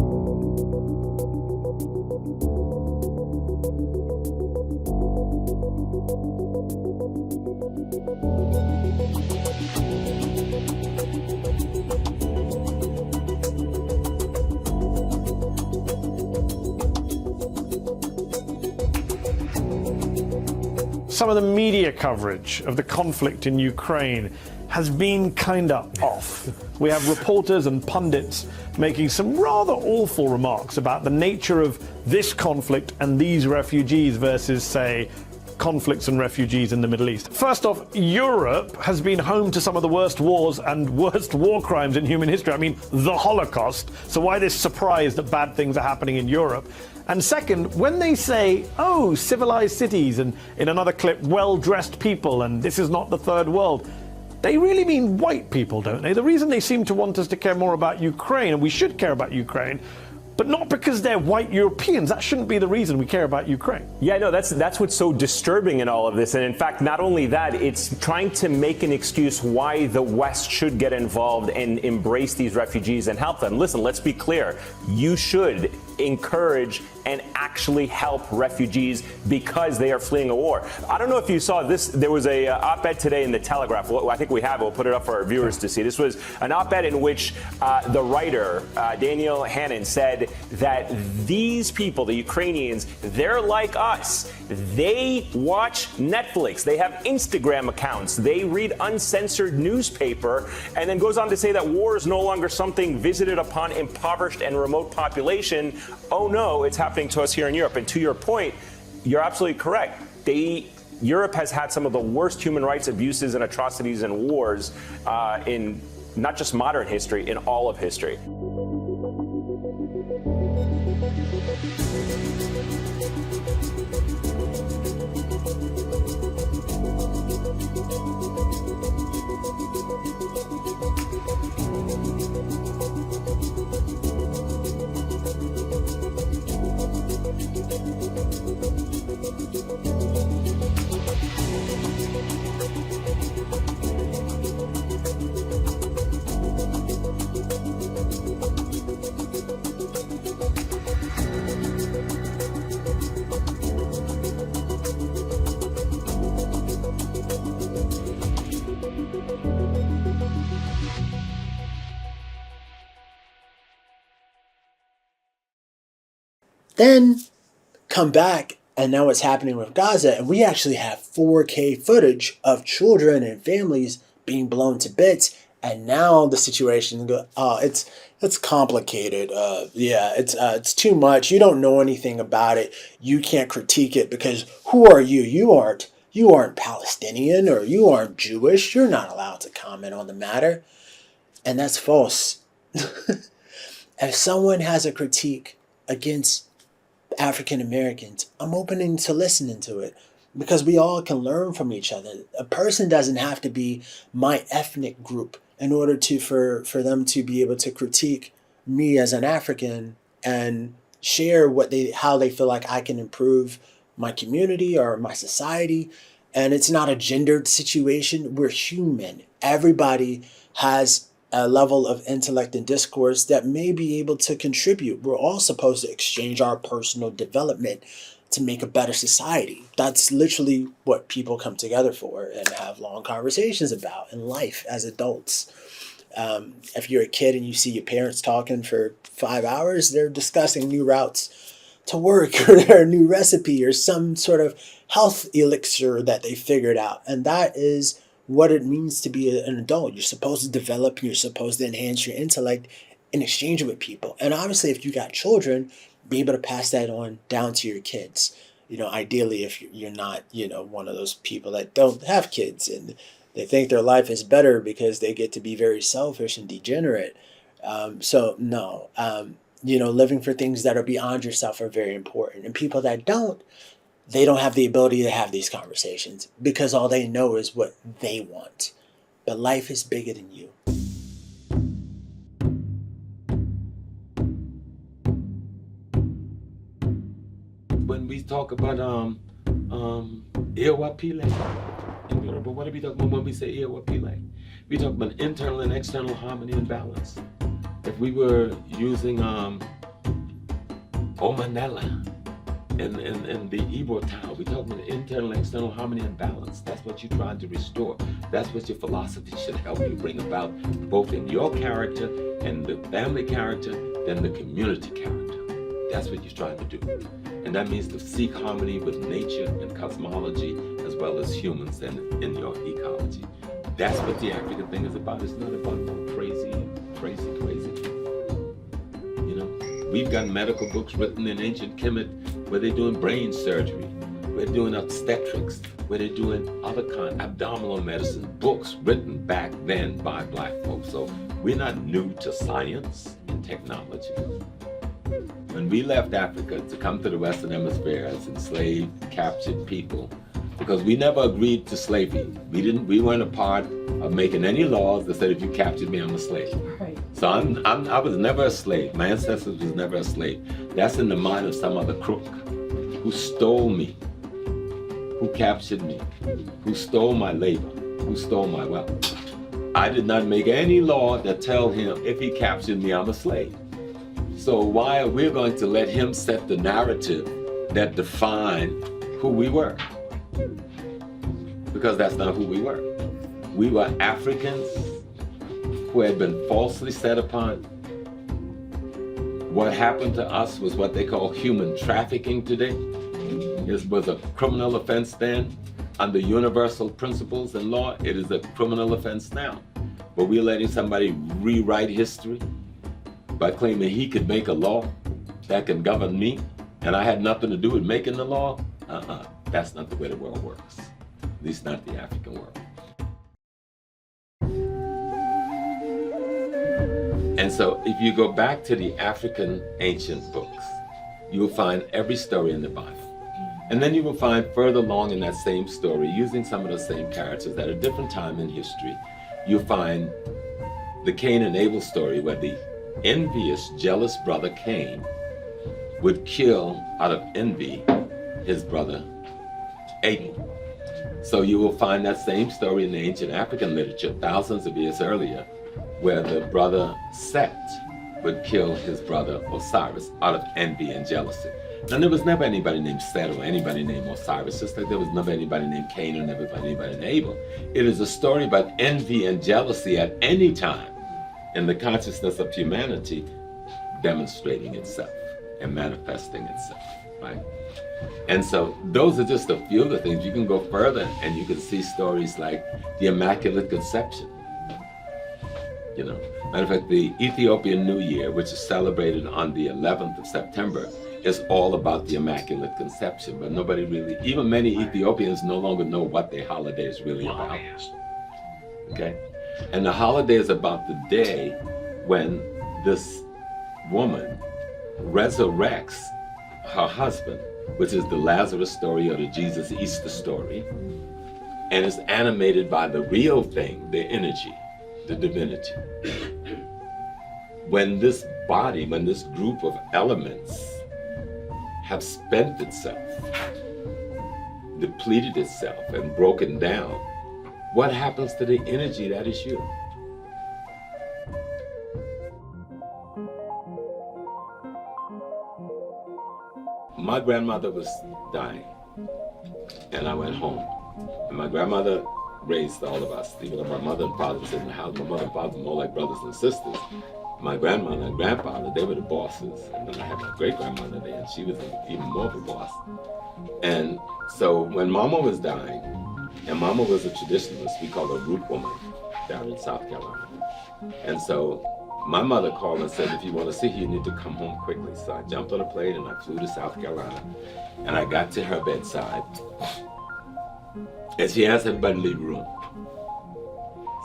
Some of the media coverage of the conflict in Ukraine has been kind of off. We have reporters and pundits making some rather awful remarks about the nature of this conflict and these refugees versus, say, conflicts and refugees in the Middle East. First off, Europe has been home to some of the worst wars and worst war crimes in human history. I mean, the Holocaust. So why this surprise that bad things are happening in Europe? And second, when they say, oh, civilized cities, and in another clip, well-dressed people, and this is not the third world, they really mean white people, don't they? The reason they seem to want us to care more about Ukraine, and we should care about Ukraine, but not because they're white Europeans. That shouldn't be the reason we care about Ukraine. Yeah, no, that's what's so disturbing in all of this. And in fact, not only that, it's trying to make an excuse why the West should get involved and embrace these refugees and help them. Listen, let's be clear. You should encourage and actually help refugees because they are fleeing a war. I don't know if you saw this. There was a op-ed today in the Telegraph. Well, I think we have it. We'll put it up for our viewers to see. This was an op-ed in which the writer, Daniel Hannon, said that these people, the Ukrainians, they're like us. They watch Netflix. They have Instagram accounts. They read uncensored newspaper, and then goes on to say that war is no longer something visited upon impoverished and remote population. Oh no, it's happening to us here in Europe. And to your point, you're absolutely correct. Europe has had some of the worst human rights abuses and atrocities and wars in not just modern history, in all of history. Then come back, and now what's happening with Gaza, and we actually have 4K footage of children and families being blown to bits. And now the situation, it's complicated. It's too much. You don't know anything about it. You can't critique it because who are you? You aren't Palestinian, or you aren't Jewish. You're not allowed to comment on the matter, and that's false. If someone has a critique against African Americans, I'm open to listening to it, because we all can learn from each other. A person doesn't have to be my ethnic group in order for them to be able to critique me as an African and share how they feel like I can improve my community or my society. And it's not a gendered situation. We're human. Everybody has a level of intellect and discourse that may be able to contribute. We're all supposed to exchange our personal development to make a better society. That's literally what people come together for and have long conversations about in life as adults. If you're a kid and you see your parents talking for 5 hours, they're discussing new routes to work or their new recipe or some sort of health elixir that they figured out. And that is what it means to be an adult. You're supposed to develop, you're supposed to enhance your intellect in exchange with people. And obviously, if you got children, be able to pass that on down to your kids. Ideally, if you're not, one of those people that don't have kids and they think their life is better because they get to be very selfish and degenerate. Living for things that are beyond yourself are very important. And people that don't, they don't have the ability to have these conversations because all they know is what they want. But life is bigger than you. When we talk about Iwapile, but what are we talking about when we say Iwapile? We talk about internal and external harmony and balance. If we were using Omanela and the Igbo town, we talk about internal and external harmony and balance. That's what you're trying to restore. That's what your philosophy should help you bring about, both in your character and the family character, then the community character. That's what you're trying to do. And that means to seek harmony with nature and cosmology as well as humans and in your ecology. That's what the African thing is about. It's not about no crazy people. We've got medical books written in ancient Kemet where they're doing brain surgery, we're doing obstetrics, where they're doing other kind, abdominal medicine, books written back then by black folks. So we're not new to science and technology. When we left Africa to come to the Western Hemisphere as enslaved, captured people, because we never agreed to slavery. We weren't a part of making any laws that said if you captured me, I'm a slave. Right. So I was never a slave. My ancestors was never a slave. That's in the mind of some other crook who stole me, who captured me, who stole my labor, who stole my wealth. I did not make any law that tell him if he captured me, I'm a slave. So why are we going to let him set the narrative that defined who we were? Because that's not who we were. We were Africans who had been falsely set upon. What happened to us was what they call human trafficking today. It was a criminal offense then. Under universal principles and law, it is a criminal offense now. But we're letting somebody rewrite history by claiming he could make a law that can govern me, and I had nothing to do with making the law. That's not the way the world works. At least not the African world. And so if you go back to the African ancient books, you will find every story in the Bible. And then you will find further along in that same story, using some of the same characters at a different time in history, you'll find the Cain and Abel story where the envious, jealous brother Cain would kill out of envy his brother Abel. So you will find that same story in the ancient African literature thousands of years earlier, where the brother Set would kill his brother Osiris out of envy and jealousy. Now, there was never anybody named Set or anybody named Osiris, just like there was never anybody named Cain or never anybody named Abel. It is a story about envy and jealousy at any time in the consciousness of humanity demonstrating itself and manifesting itself, right? And so those are just a few of the things. You can go further and you can see stories like the Immaculate Conception. You know, matter of fact, the Ethiopian New Year, which is celebrated on the 11th of September, is all about the Immaculate Conception, but nobody really, even many Ethiopians no longer know what their holiday is really about. Okay? And the holiday is about the day when this woman resurrects her husband, which is the Lazarus story or the Jesus Easter story, and is animated by the real thing, the energy, the divinity. When this body, when this group of elements have spent itself, depleted itself, and broken down, what happens to the energy that is you? My grandmother was dying, and I went home. And my grandmother raised all of us, even though my mother and father was in the house. My mother and father were more like brothers and sisters. My grandmother and grandfather, they were the bosses. And then I had my great-grandmother there, and she was even more of a boss. And so when Mama was dying, and Mama was a traditionalist, we call her root woman down in South Carolina. And so my mother called and said, if you want to see her, you need to come home quickly. So I jumped on a plane and I flew to South Carolina. And I got to her bedside. And she asked everybody to leave the room.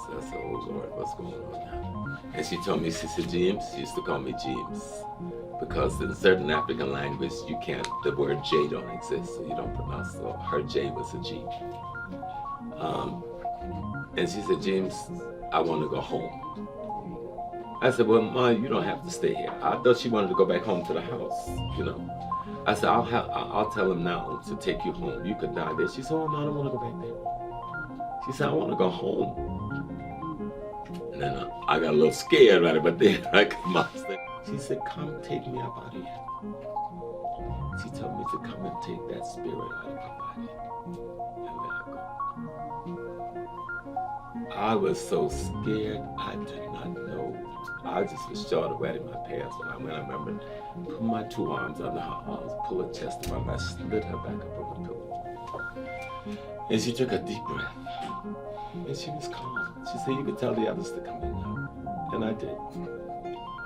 So I said, oh Lord, what's going on now? And she told me, she said, James, she used to call me James. Because in certain African language, you can't, the word J don't exist, so you don't pronounce it. So her J was a G. And she said, James, I want to go home. I said, well, Ma, you don't have to stay here. I thought she wanted to go back home to the house, you know. I said, I'll tell him now to take you home. You could die there. She said, oh, no, I don't want to go back there. She said, I want to go home. And then I got a little scared right about there. I come out. She said, come take me up out of here. She told me to come and take that spirit out of my body. And let her go. I was so scared, I did not know. I just was short of wetting my pants when I went. I remember putting my two arms under her arms, pull her chest up, I slid her back up on the pillow. And she took a deep breath. And she was calm. She said, you could tell the others to come in now. And I did.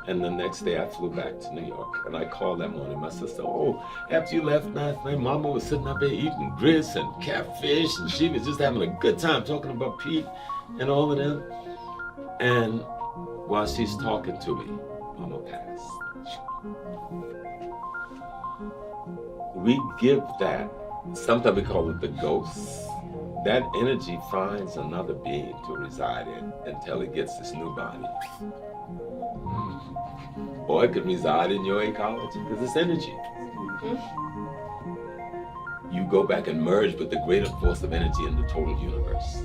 And the next day I flew back to New York. And I called that morning my sister, oh, after you left last night, Mama was sitting up there eating grits and catfish, and she was just having a good time talking about Pete and all of them. And while she's talking to me, Mama passed. We give that, sometimes we call it the ghost. That energy finds another being to reside in until it gets this new body. Or it could reside in your ecology because it's energy. You go back and merge with the greater force of energy in the total universe.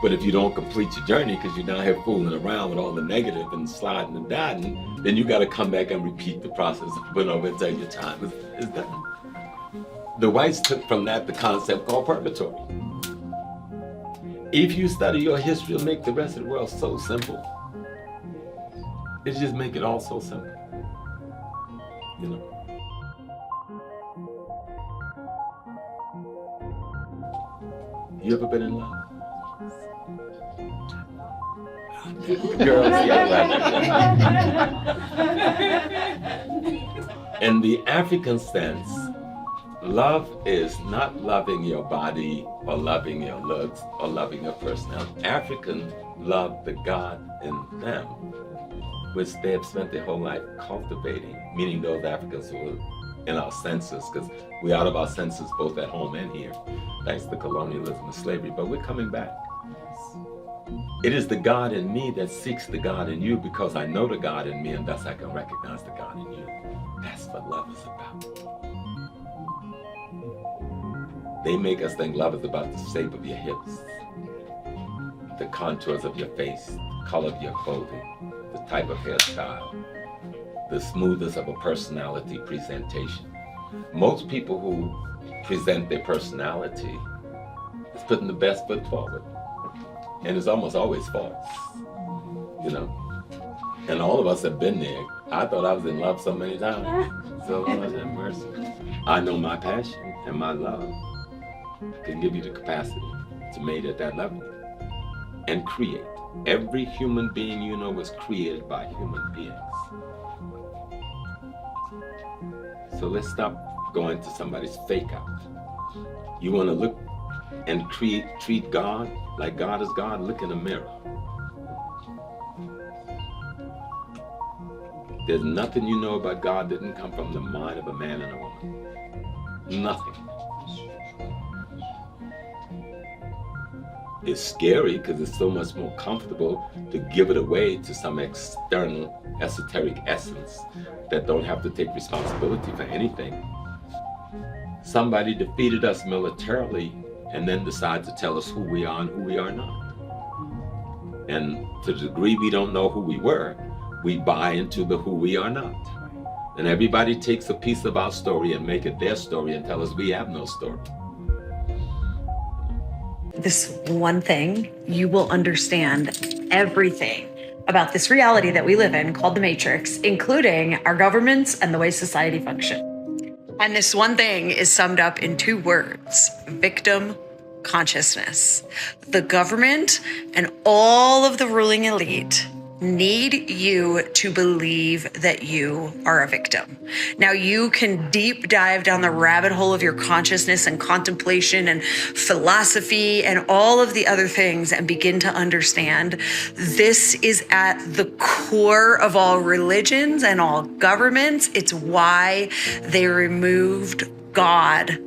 But if you don't complete your journey because you're down here fooling around with all the negative and sliding and dodging, then you got to come back and repeat the process over and over until your time is done. The whites took from that the concept called purgatory. If you study your history, it'll make the rest of the world so simple. It just make it all so simple. You know. You ever been in love? Girls, in the African sense, love is not loving your body or loving your looks or loving your personality. Africans love the God in them which they have spent their whole life cultivating, meaning those Africans who were in our census, because we're out of our census both at home and here, thanks to colonialism and slavery, but we're coming back. It is the God in me that seeks the God in you, because I know the God in me, and thus I can recognize the God in you. That's what love is about. They make us think love is about the shape of your hips, the contours of your face, the color of your clothing, the type of hairstyle, the smoothness of a personality presentation. Most people who present their personality is putting the best foot forward. And it's almost always false, you know. And all of us have been there. I thought I was in love so many times. So Lord have mercy. I know my passion and my love can give you the capacity to mate at that level and create. Every human being you know was created by human beings. So let's stop going to somebody's fake out. You want to look and treat God like God is God, look in the mirror. There's nothing you know about God that didn't come from the mind of a man and a woman. Nothing. It's scary because it's so much more comfortable to give it away to some external esoteric essence that don't have to take responsibility for anything. Somebody defeated us militarily and then decide to tell us who we are and who we are not. And to the degree we don't know who we were, we buy into the who we are not. And everybody takes a piece of our story and make it their story and tell us we have no story. This one thing, you will understand everything about this reality that we live in called the Matrix, including our governments and the way society functions. And this one thing is summed up in 2 words: victim consciousness. The government and all of the ruling elite need you to believe that you are a victim. Now, you can deep dive down the rabbit hole of your consciousness and contemplation and philosophy and all of the other things and begin to understand this is at the core of all religions and all governments. It's why they removed God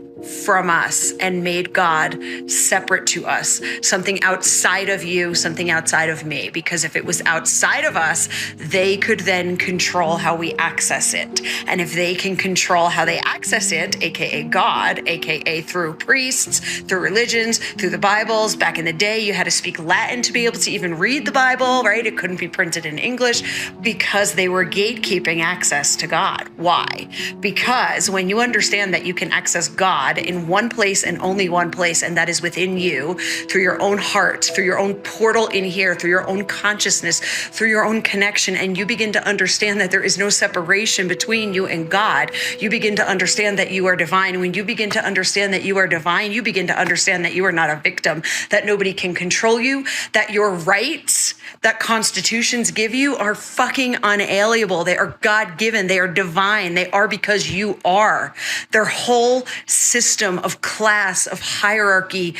from us and made God separate to us, something outside of you, something outside of me. Because if it was outside of us, they could then control how we access it. And if they can control how they access it, aka God, aka through priests, through religions, through the Bibles. Back in the day, you had to speak Latin to be able to even read the Bible, right? It couldn't be printed in English because they were gatekeeping access to God. Why? Because when you understand that you can access God in one place and only one place, and that is within you, through your own heart, through your own portal in here, through your own consciousness, through your own connection, and you begin to understand that there is no separation between you and God, you begin to understand that you are divine. When you begin to understand that you are divine, you begin to understand that you are not a victim, that nobody can control you, that your rights that constitutions give you are fucking unalienable. They are God-given. They are divine. They are because you are. Their whole system of class, of hierarchy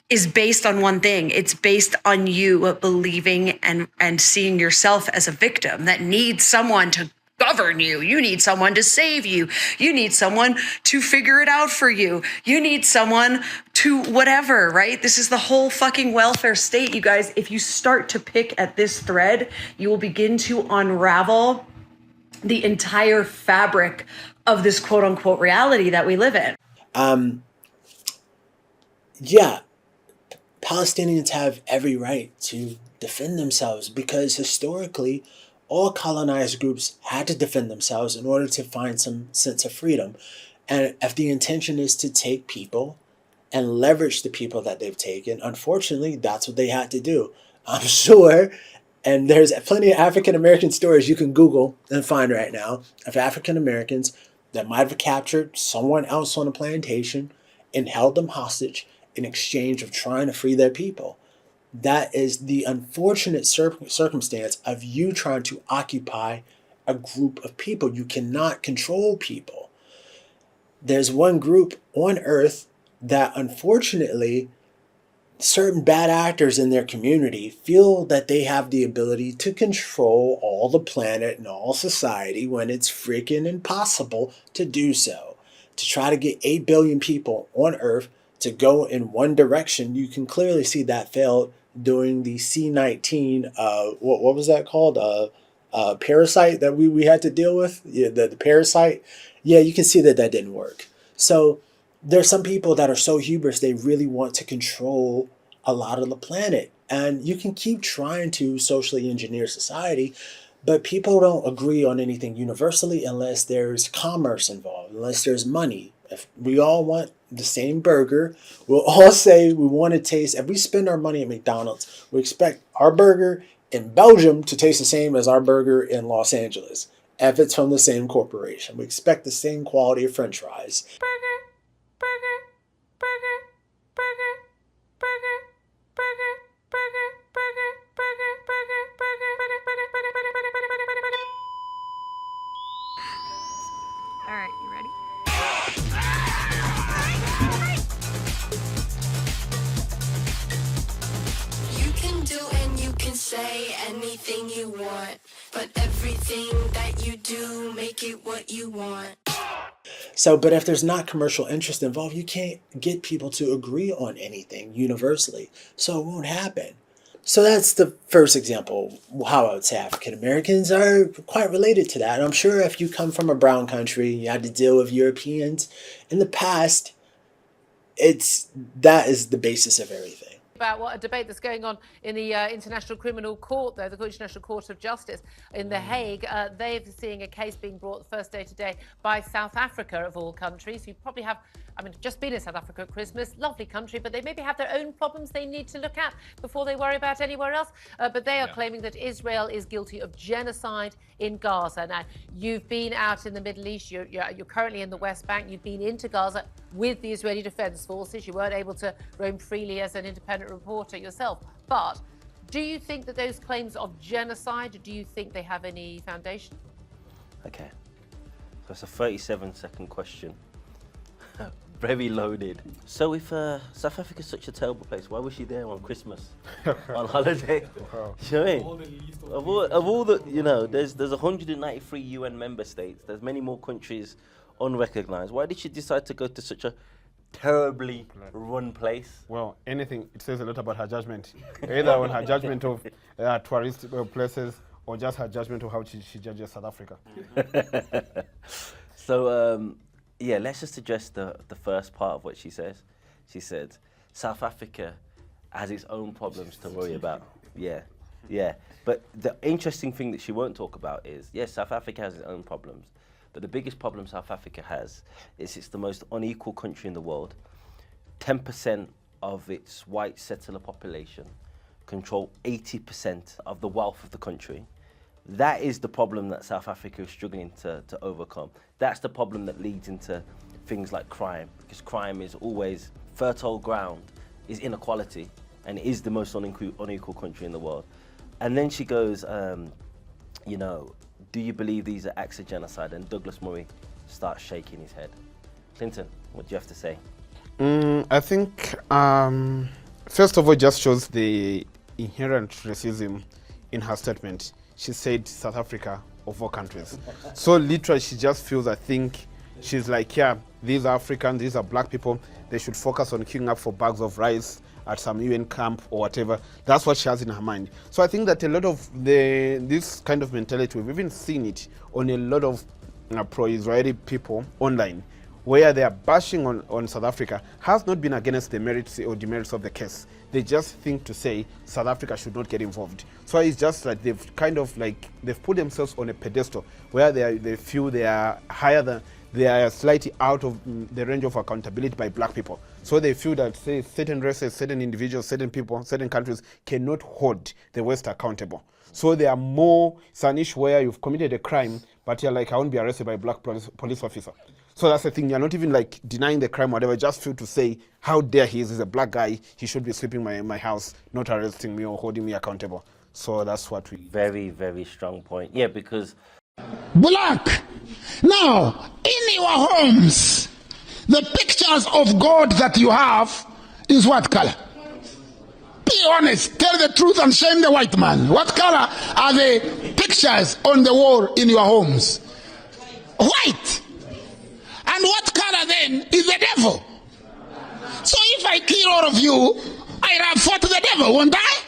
is based on one thing. It's based on you believing and seeing yourself as a victim that needs someone to govern you. You need someone to save you. You need someone to figure it out for you. You need someone to whatever, right? This is the whole fucking welfare state, you guys. If you start to pick at this thread, you will begin to unravel the entire fabric of this quote unquote reality that we live in. Yeah, Palestinians have every right to defend themselves because historically, all colonized groups had to defend themselves in order to find some sense of freedom. And if the intention is to take people and leverage the people that they've taken, unfortunately, that's what they had to do. I'm sure, and there's plenty of African-American stories you can Google and find right now of African-Americans that might have captured someone else on a plantation and held them hostage in exchange of trying to free their people. That is the unfortunate circumstance of you trying to occupy a group of people. You cannot control people. There's one group on earth that unfortunately certain bad actors in their community feel that they have the ability to control all the planet and all society when it's freaking impossible to do so. To try to get 8 billion people on Earth to go in one direction, you can clearly see that failed during the C-19, what was that called? Parasite that we had to deal with? Yeah, the parasite. Yeah, you can see that didn't work. So there's some people that are so hubris, they really want to control a lot of the planet. And you can keep trying to socially engineer society, but people don't agree on anything universally unless there's commerce involved, unless there's money. If we all want the same burger, we'll all say we want to taste, if we spend our money at McDonald's, we expect our burger in Belgium to taste the same as our burger in Los Angeles. If it's from the same corporation, we expect the same quality of French fries. All right, you ready? You can do and you can say anything you want, but everything that you do, make it what you want. So, but if there's not commercial interest involved, you can't get people to agree on anything universally. So it won't happen. So that's the first example, how I would say African Americans are quite related to that. And I'm sure if you come from a brown country, you had to deal with Europeans in the past, that is the basis of everything. About what a debate that's going on in the International Criminal Court, though, the International Court of Justice in The Hague. They're seeing a case being brought the first day today by South Africa, of all countries. You probably have, just been in South Africa at Christmas, lovely country, but they maybe have their own problems they need to look at before they worry about anywhere else. But they are claiming that Israel is guilty of genocide in Gaza. Now, you've been out in the Middle East, you're currently in the West Bank, you've been into Gaza with the Israeli Defense Forces. You weren't able to roam freely as an independent reporter yourself. But do you think that those claims of genocide, do you think they have any foundation? Okay, so it's a 37-second question. Very loaded. So if South Africa is such a terrible place, why was she there on Christmas, on holiday? Wow. You know what I mean? Of all the, there's 193 UN member states. There's many more countries unrecognized. Why did she decide to go to such a terribly run place? Well, anything, it says a lot about her judgment. Either on her judgment of tourist places or just her judgment of how she judges South Africa. So, yeah, let's just address the first part of what she says. She said, South Africa has its own problems to worry about. Yeah. But the interesting thing that she won't talk about is, yes, South Africa has its own problems. But the biggest problem South Africa has is it's the most unequal country in the world. 10% of its white settler population control 80% of the wealth of the country. That is the problem that South Africa is struggling to overcome. That's the problem that leads into things like crime, because crime is always fertile ground, is inequality, and it is the most unequal country in the world. And then she goes, do you believe these are acts of genocide? And Douglas Murray starts shaking his head. Clinton, what do you have to say? I think, first of all, it just shows the inherent racism in her statement. She said South Africa of all countries. So literally, she just feels, I think, she's like, yeah, these are Africans, these are black people. They should focus on queuing up for bags of rice at some UN camp or whatever. That's what she has in her mind. So I think that a lot of this kind of mentality, we've even seen it on a lot of pro-Israeli people online, where they are bashing on South Africa, has not been against the merits or demerits of the case. They just think to say South Africa should not get involved. So it's just like they've put themselves on a pedestal where they feel they are higher than, they are slightly out of the range of accountability by black people. So they feel that, say, certain races, certain individuals, certain people, certain countries cannot hold the West accountable. So they are more, it's an issue where you've committed a crime, but you're like, I won't be arrested by a black police officer. So that's the thing, you're not even like denying the crime or whatever, just feel to say, how dare he is, he's a black guy, he should be sweeping my house, not arresting me or holding me accountable. So that's what we... Very, very strong point. Yeah, because... Black! Now, in your homes, the pictures of God that you have is what color? Be honest. Tell the truth and shame the white man. What color are the pictures on the wall in your homes? White. And what color then is the devil? So if I kill all of you, I have fought the devil, won't I?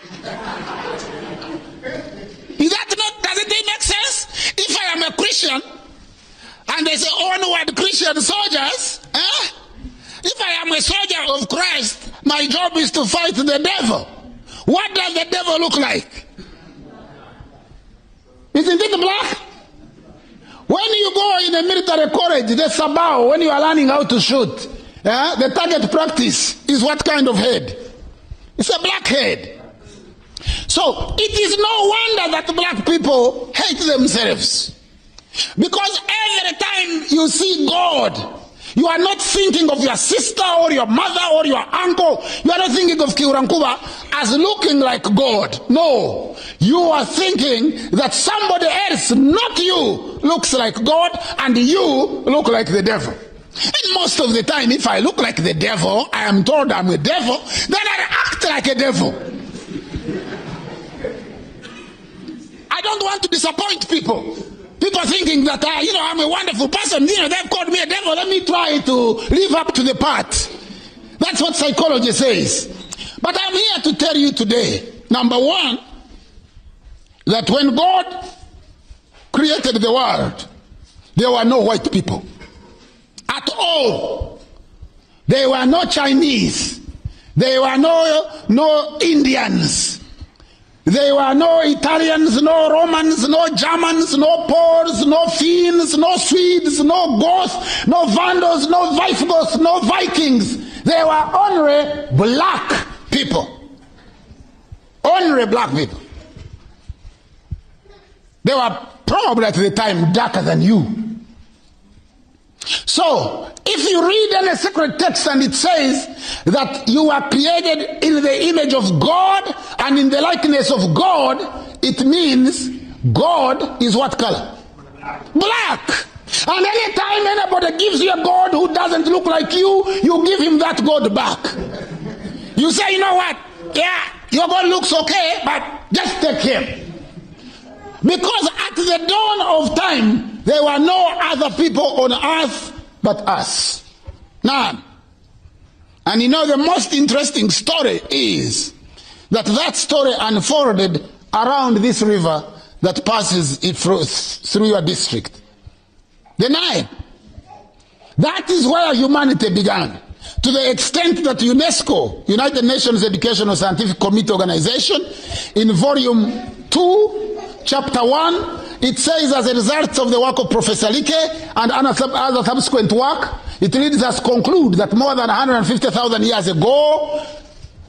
Is that not, does it make sense? If I am a Christian, and they say onward Christian soldiers, if I am a soldier of Christ, my job is to fight the devil. What does the devil look like? Isn't it black? When you go in a military college, the sabao, when you are learning how to shoot, the target practice is what kind of head? It's a black head. So it is no wonder that black people hate themselves. Because every time you see God, you are not thinking of your sister or your mother or your uncle. You are not thinking of Kiurankuba as looking like God. No. You are thinking that somebody else, not you, looks like God and you look like the devil. And most of the time, if I look like the devil, I am told I'm a devil, then I act like a devil. I don't want to disappoint people. People thinking that, I'm a wonderful person. They've called me a devil. Let me try to live up to the part. That's what psychology says. But I'm here to tell you today, number one, that when God created the world, there were no white people. At all. There were no Chinese. There were no Indians. There were no Italians, no Romans, no Germans, no Poles, no Finns, no Swedes, no Goths, no Vandals, no Visigoths, no Vikings. There were only black people. Only black people. They were probably at the time darker than you. So, if you read any sacred text and it says that you are created in the image of God and in the likeness of God, it means God is what color? Black. And anytime anybody gives you a God who doesn't look like you, you give him that God back. You say, you know what? Yeah, your God looks okay, but just take him. Because at the dawn of time, there were no other people on earth but us. None. And the most interesting story is that story unfolded around this river that passes it through your district. The Nile. That is where humanity began. To the extent that UNESCO, United Nations Educational Scientific Committee Organization, in volume 2, Chapter 1, it says, as a result of the work of Professor Like and other subsequent work, it reads as conclude that more than 150,000 years ago,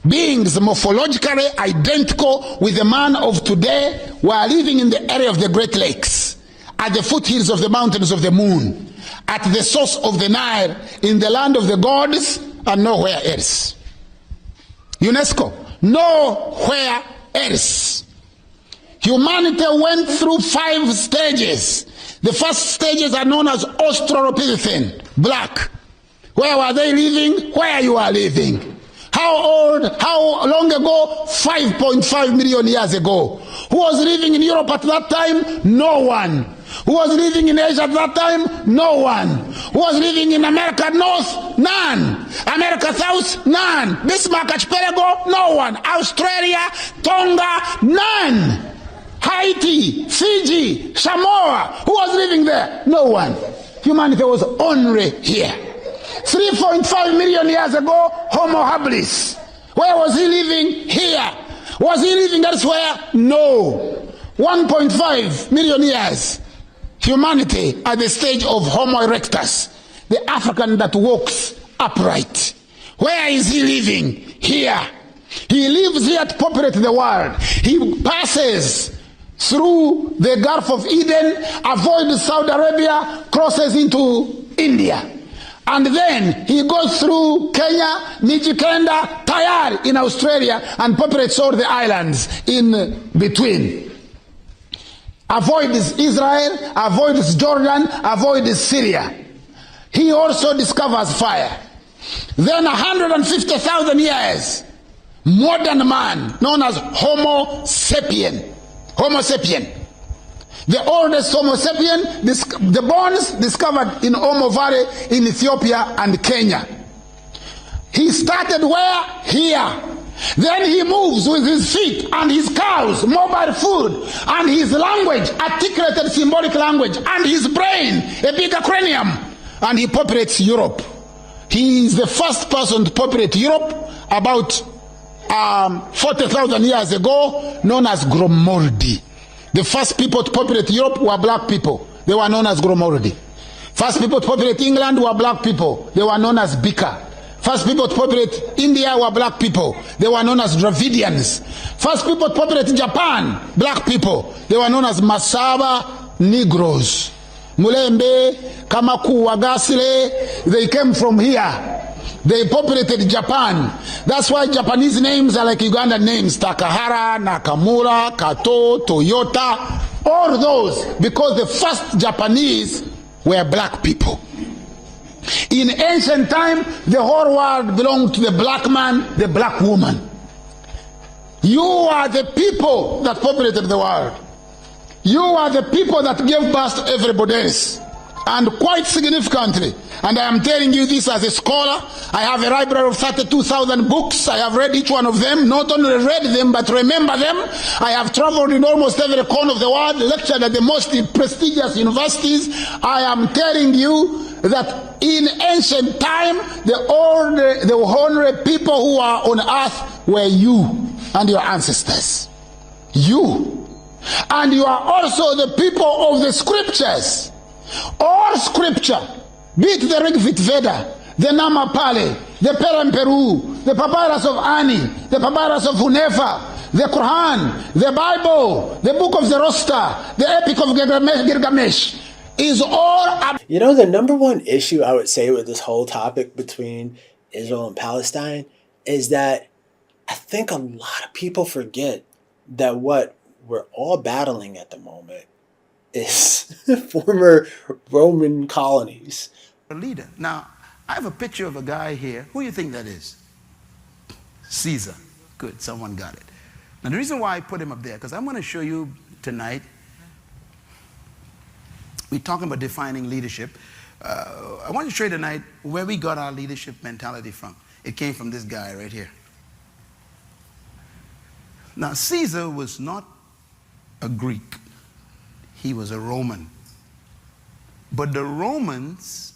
beings morphologically identical with the man of today were living in the area of the Great Lakes, at the foothills of the mountains of the moon, at the source of the Nile, in the land of the gods, and nowhere else. UNESCO, nowhere else. Humanity went through 5 stages. The first stages are known as Australopithecine, black. Where were they living? Where you are living. How old? How long ago? 5.5 million years ago. Who was living in Europe at that time? No one. Who was living in Asia at that time? No one. Who was living in America North? None. America South? None. Bismarck Archipelago? No one. Australia? Tonga? None. Haiti, Fiji, Samoa, who was living there? No one. Humanity was only here. 3.5 million years ago, Homo habilis. Where was he living? Here. Was he living elsewhere? No. 1.5 million years. Humanity at the stage of Homo erectus, the African that walks upright. Where is he living? Here. He lives here to populate the world. He passes through the Gulf of Eden, avoids Saudi Arabia, crosses into India. And then he goes through Kenya, Mijikenda, Tayar in Australia, and populates all the islands in between. Avoids Israel, avoids Jordan, avoids Syria. He also discovers fire. Then 150,000 years modern man known as Homo sapien. Homo sapien. The oldest Homo sapien, the bones discovered in Omo Valley in Ethiopia and Kenya. He started where? Here. Then he moves with his feet and his cows, mobile food, and his language, articulated symbolic language, and his brain, a bigger cranium, and he populates Europe. He is the first person to populate Europe about 40,000 years ago, known as Gromordi. The first people to populate Europe were black people. They were known as Gromordi. First people to populate England were black people. They were known as Bika. First people to populate India were black people. They were known as Dravidians. First people to populate Japan, black people. They were known as Masaba Negroes. Mulembe, Kamaku, Wagasile, they came from here. They populated Japan. That's why Japanese names are like Ugandan names. Takahara, Nakamura, Kato, Toyota, all those, because the first Japanese were black people. In ancient time, the whole world belonged to the black man, the black woman. You are the people that populated the world. You are the people that gave birth to everybody else. And quite significantly, and I am telling you this as a scholar, I have a library of 32,000 books. I have read each one of them, not only read them, but remember them. I have traveled in almost every corner of the world, lectured at the most prestigious universities. I am telling you that in ancient time, the ordinary people who are on earth were you and your ancestors. You. And you are also the people of the scriptures. All scripture, be it the Rig Veda, the Namapale, the Peramperu, the Papyrus of Ani, the Papyrus of Hunefa, the Quran, the Bible, the Book of the Rosta, the Epic of Gilgamesh, is all... You know, the number one issue I would say with this whole topic between Israel and Palestine is that I think a lot of people forget that what we're all battling at the moment is former Roman colonies. A leader. Now, I have a picture of a guy here. Who do you think that is? Caesar. Good, someone got it. Now, the reason why I put him up there, because I'm going to show you tonight, we're talking about defining leadership. I want to show you tonight where we got our leadership mentality from. It came from this guy right here. Now, Caesar was not a Greek. He was a Roman. But the Romans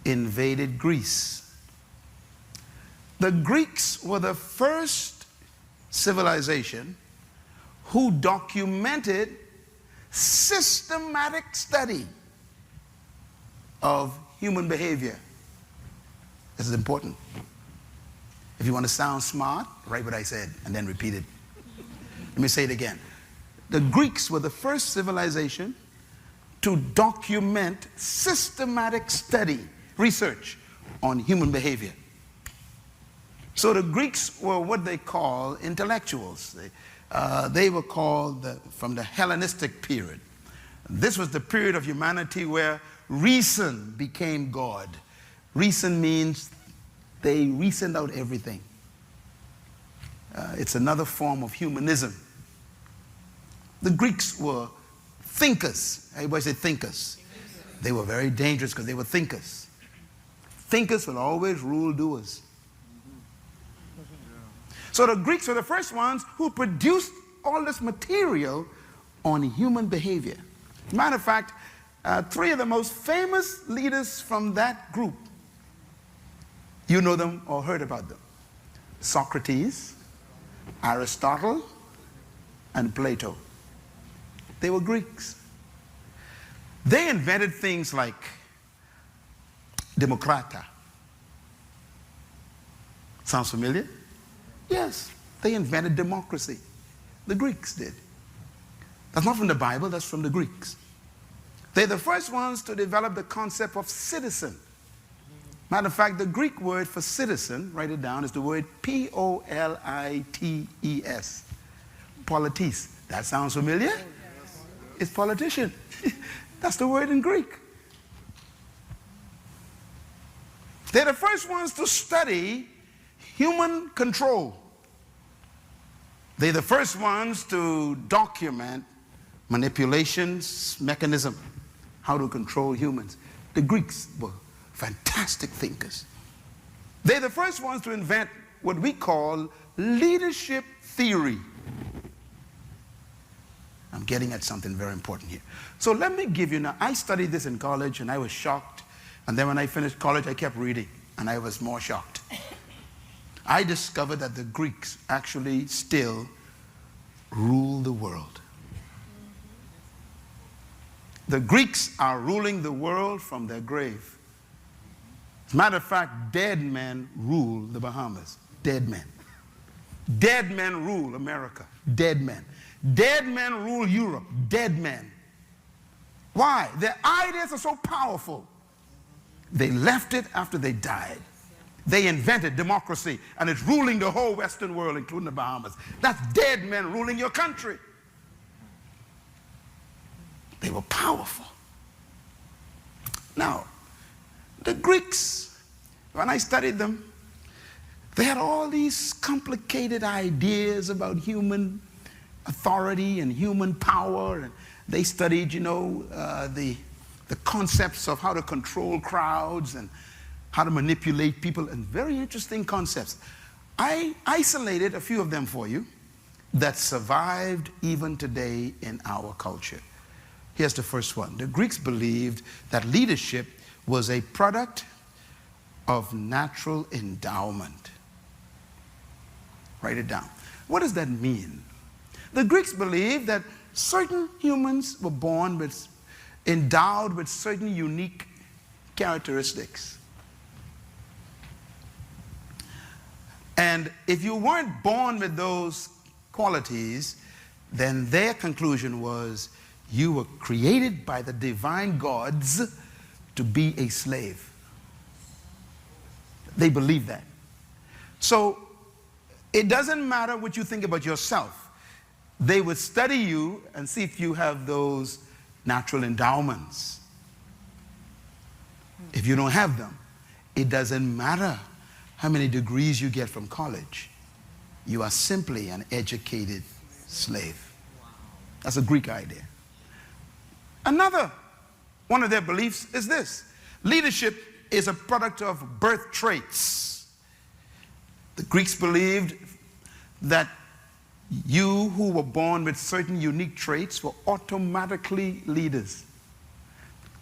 invaded Greece. The Greeks were the first civilization who documented systematic study of human behavior. This is important. If you want to sound smart, write what I said and then repeat it. Let me say it again. The Greeks were the first civilization to document systematic study, research on human behavior. So the Greeks were what they call intellectuals. They were called from the Hellenistic period. This was the period of humanity where reason became God. Reason means they reasoned out everything. It's another form of humanism. The Greeks were thinkers. Everybody say thinkers. They were very dangerous because they were thinkers. Thinkers will always rule doers. So the Greeks were the first ones who produced all this material on human behavior. Matter of fact, three of the most famous leaders from that group, you know them or heard about them. Socrates, Aristotle, and Plato. They were Greeks. They invented things like Democrata. Sounds familiar? Yes, they invented democracy. The Greeks did. That's not from the Bible, that's from the Greeks. They're the first ones to develop the concept of citizen. Matter of fact, the Greek word for citizen, write it down, is the word P-O-L-I-T-E-S. Politis. That sounds familiar? It's politician. That's the word in Greek. They're the first ones to study human control. They're the first ones to document manipulations, mechanism, how to control humans. The Greeks were fantastic thinkers. They're the first ones to invent what we call leadership theory. I'm getting at something very important here. So let me give you now, I studied this in college and I was shocked. And then when I finished college, I kept reading and I was more shocked. I discovered that the Greeks actually still rule the world. The Greeks are ruling the world from their grave. As a matter of fact, dead men rule the Bahamas. Dead men. Dead men rule America. Dead men. Dead men rule Europe. Dead men. Why? Their ideas are so powerful. They left it after they died. They invented democracy, and it's ruling the whole Western world, including the Bahamas. That's dead men ruling your country. They were powerful. Now, the Greeks, when I studied them, they had all these complicated ideas about human authority and human power, and they studied, you know, the concepts of how to control crowds and how to manipulate people, and very interesting concepts. I isolated a few of them for you that survived even today in our culture. Here's the first one. The Greeks believed that leadership was a product of natural endowment. Write it down. What does that mean? The Greeks believed that certain humans were born with, endowed with certain unique characteristics. And if you weren't born with those qualities, then their conclusion was you were created by the divine gods to be a slave. They believe that. So it doesn't matter what you think about yourself. They would study you and see if you have those natural endowments. If you don't have them, it doesn't matter how many degrees you get from college. You are simply an educated slave. That's a Greek idea. Another one of their beliefs is this: leadership is a product of birth traits. The Greeks believed that you who were born with certain unique traits were automatically leaders.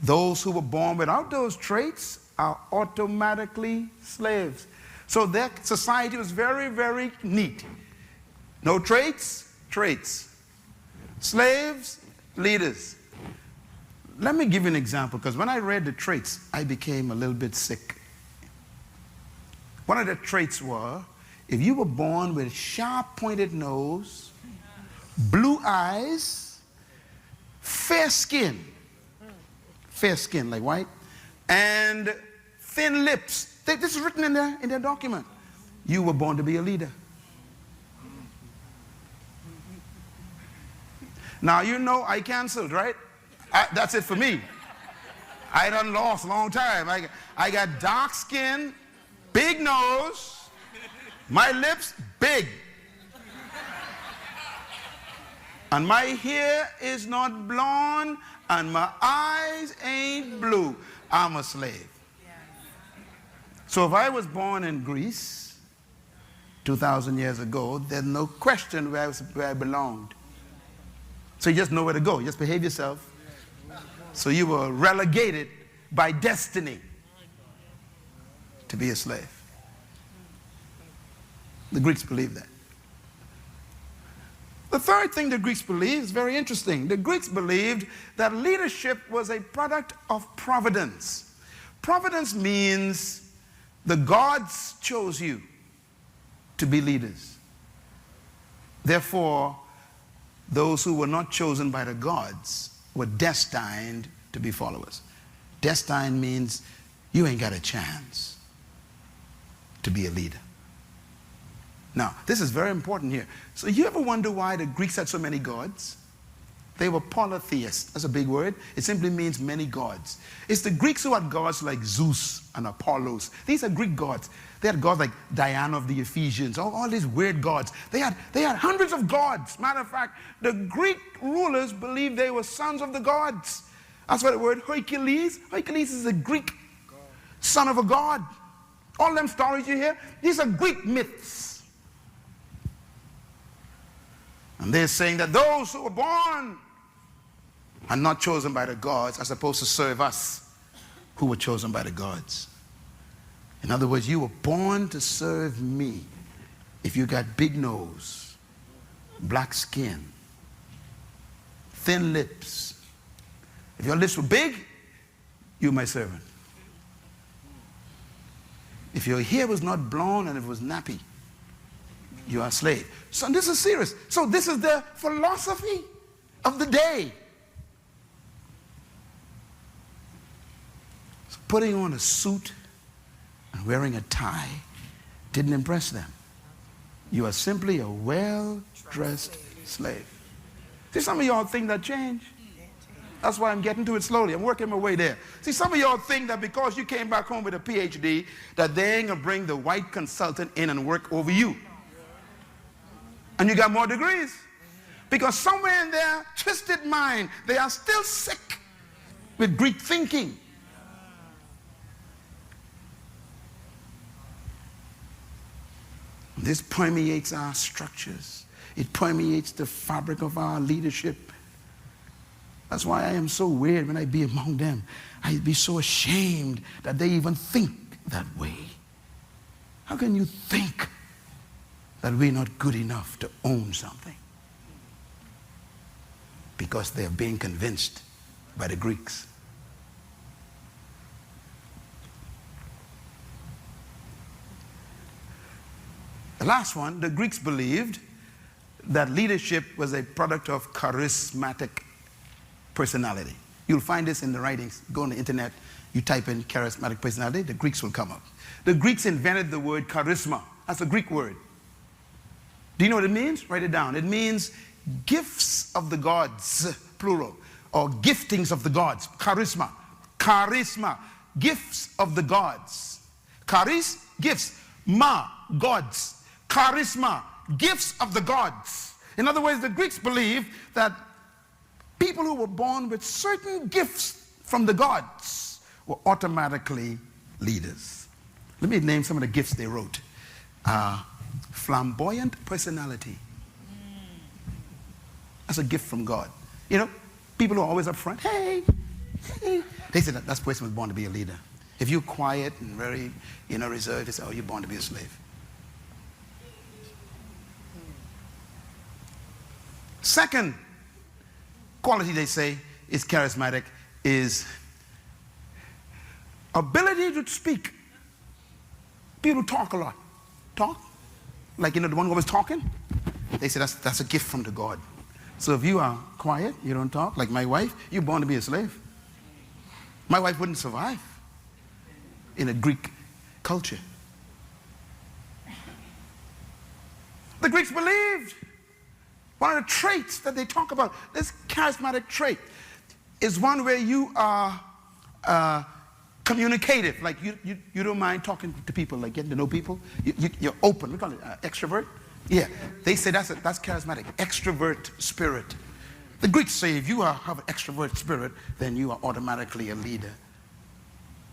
Those who were born without those traits are automatically slaves. So their society was very, very neat. No traits, traits. Slaves, leaders. Let me give you an example, because when I read the traits, I became a little bit sick. One of the traits were, if you were born with sharp pointed nose, blue eyes, fair skin like white, and thin lips. This is written in their document. You were born to be a leader. Now you know I canceled, right? That's it for me. I done lost a long time. I got dark skin, big nose, my lips big. And my hair is not blonde, and my eyes ain't blue. I'm a slave. So if I was born in Greece 2,000 years ago, there's no question where I belonged. So you just know where to go. You just behave yourself. So you were relegated by destiny to be a slave. The Greeks believed that. The third thing the Greeks believed is very interesting. The Greeks believed that leadership was a product of providence. Providence means the gods chose you to be leaders. Therefore, those who were not chosen by the gods were destined to be followers. Destined means you ain't got a chance to be a leader. Now, this is very important here. So you ever wonder why the Greeks had so many gods? They were polytheists. That's a big word. It simply means many gods. It's the Greeks who had gods like Zeus and Apollos. These are Greek gods. They had gods like Diana of the Ephesians, all these weird gods. They had hundreds of gods. Matter of fact, the Greek rulers believed they were sons of the gods. That's why the word Hercules is a Greek son of a god. All them stories you hear, these are Greek myths. And they're saying that those who were born are not chosen by the gods are supposed to serve us who were chosen by the gods. In other words, you were born to serve me. If you got big nose, black skin, thin lips, if your lips were big, you're my servant. If your hair was not blonde and it was nappy, you are a slave. So this is serious. So this is the philosophy of the day. So putting on a suit and wearing a tie didn't impress them. You are simply a well-dressed slave. See, some of y'all think that changed. That's why I'm getting to it slowly. I'm working my way there. See, some of y'all think that because you came back home with a PhD, that they ain't gonna bring the white consultant in and work over you. And you got more degrees. Because somewhere in their twisted mind, they are still sick with Greek thinking. This permeates our structures. It permeates the fabric of our leadership. That's why I am so weird when I be among them. I'd be so ashamed that they even think that way. How can you think that we're not good enough to own something? Because they're being convinced by the Greeks. The last one, the Greeks believed that leadership was a product of charismatic personality. You'll find this in the writings. Go on the internet, you type in charismatic personality, the Greeks will come up. The Greeks invented the word charisma. That's a Greek word. Do you know what it means? Write it down. It means gifts of the gods, plural, or giftings of the gods. Charisma. Charisma. Gifts of the gods. Charis, gifts. Ma, gods. Charisma, gifts of the gods. In other words, the Greeks believed that people who were born with certain gifts from the gods were automatically leaders. Let me name some of the gifts they wrote. Flamboyant personality. That's a gift from God. You know, people who are always up front, hey, hey. They said that person was born to be a leader. If you're quiet and very, reserved, they say, oh, you're born to be a slave. Second quality they say is charismatic is ability to speak. People talk a lot. Talk. Like, the one who always talking. They say that's a gift from the God. So if you are quiet, you don't talk, like my wife, you're born to be a slave. My wife wouldn't survive in a Greek culture. The Greeks believed one of the traits that they talk about, this charismatic trait, is one where you are communicative. Like you don't mind talking to people, like getting to know people. You're open. We call it extrovert. Yeah, they say that's charismatic, extrovert spirit. The Greeks say if you have an extrovert spirit, then you are automatically a leader.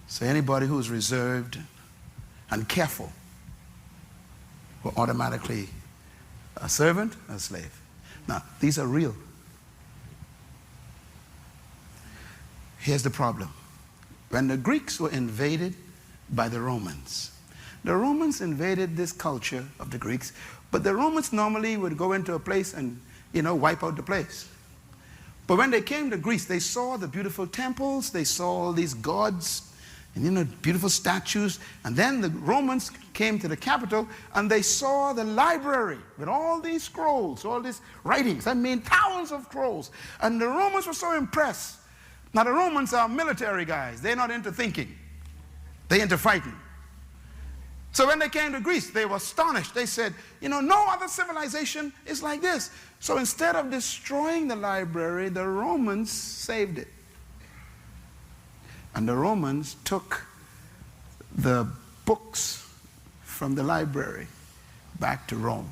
So anybody who's reserved and careful will automatically a servant, a slave. Now, these are real. Here's the problem. When the Greeks were invaded by the Romans invaded this culture of the Greeks, but the Romans normally would go into a place and, wipe out the place. But when they came to Greece, they saw the beautiful temples, they saw all these gods, and beautiful statues. And then the Romans came to the capital and they saw the library with all these scrolls, all these writings. I mean, thousands of scrolls. And the Romans were so impressed. Now the Romans are military guys. They're not into thinking. They're into fighting. So when they came to Greece, they were astonished. They said, you know, no other civilization is like this. So instead of destroying the library, the Romans saved it. And the Romans took the books from the library back to Rome.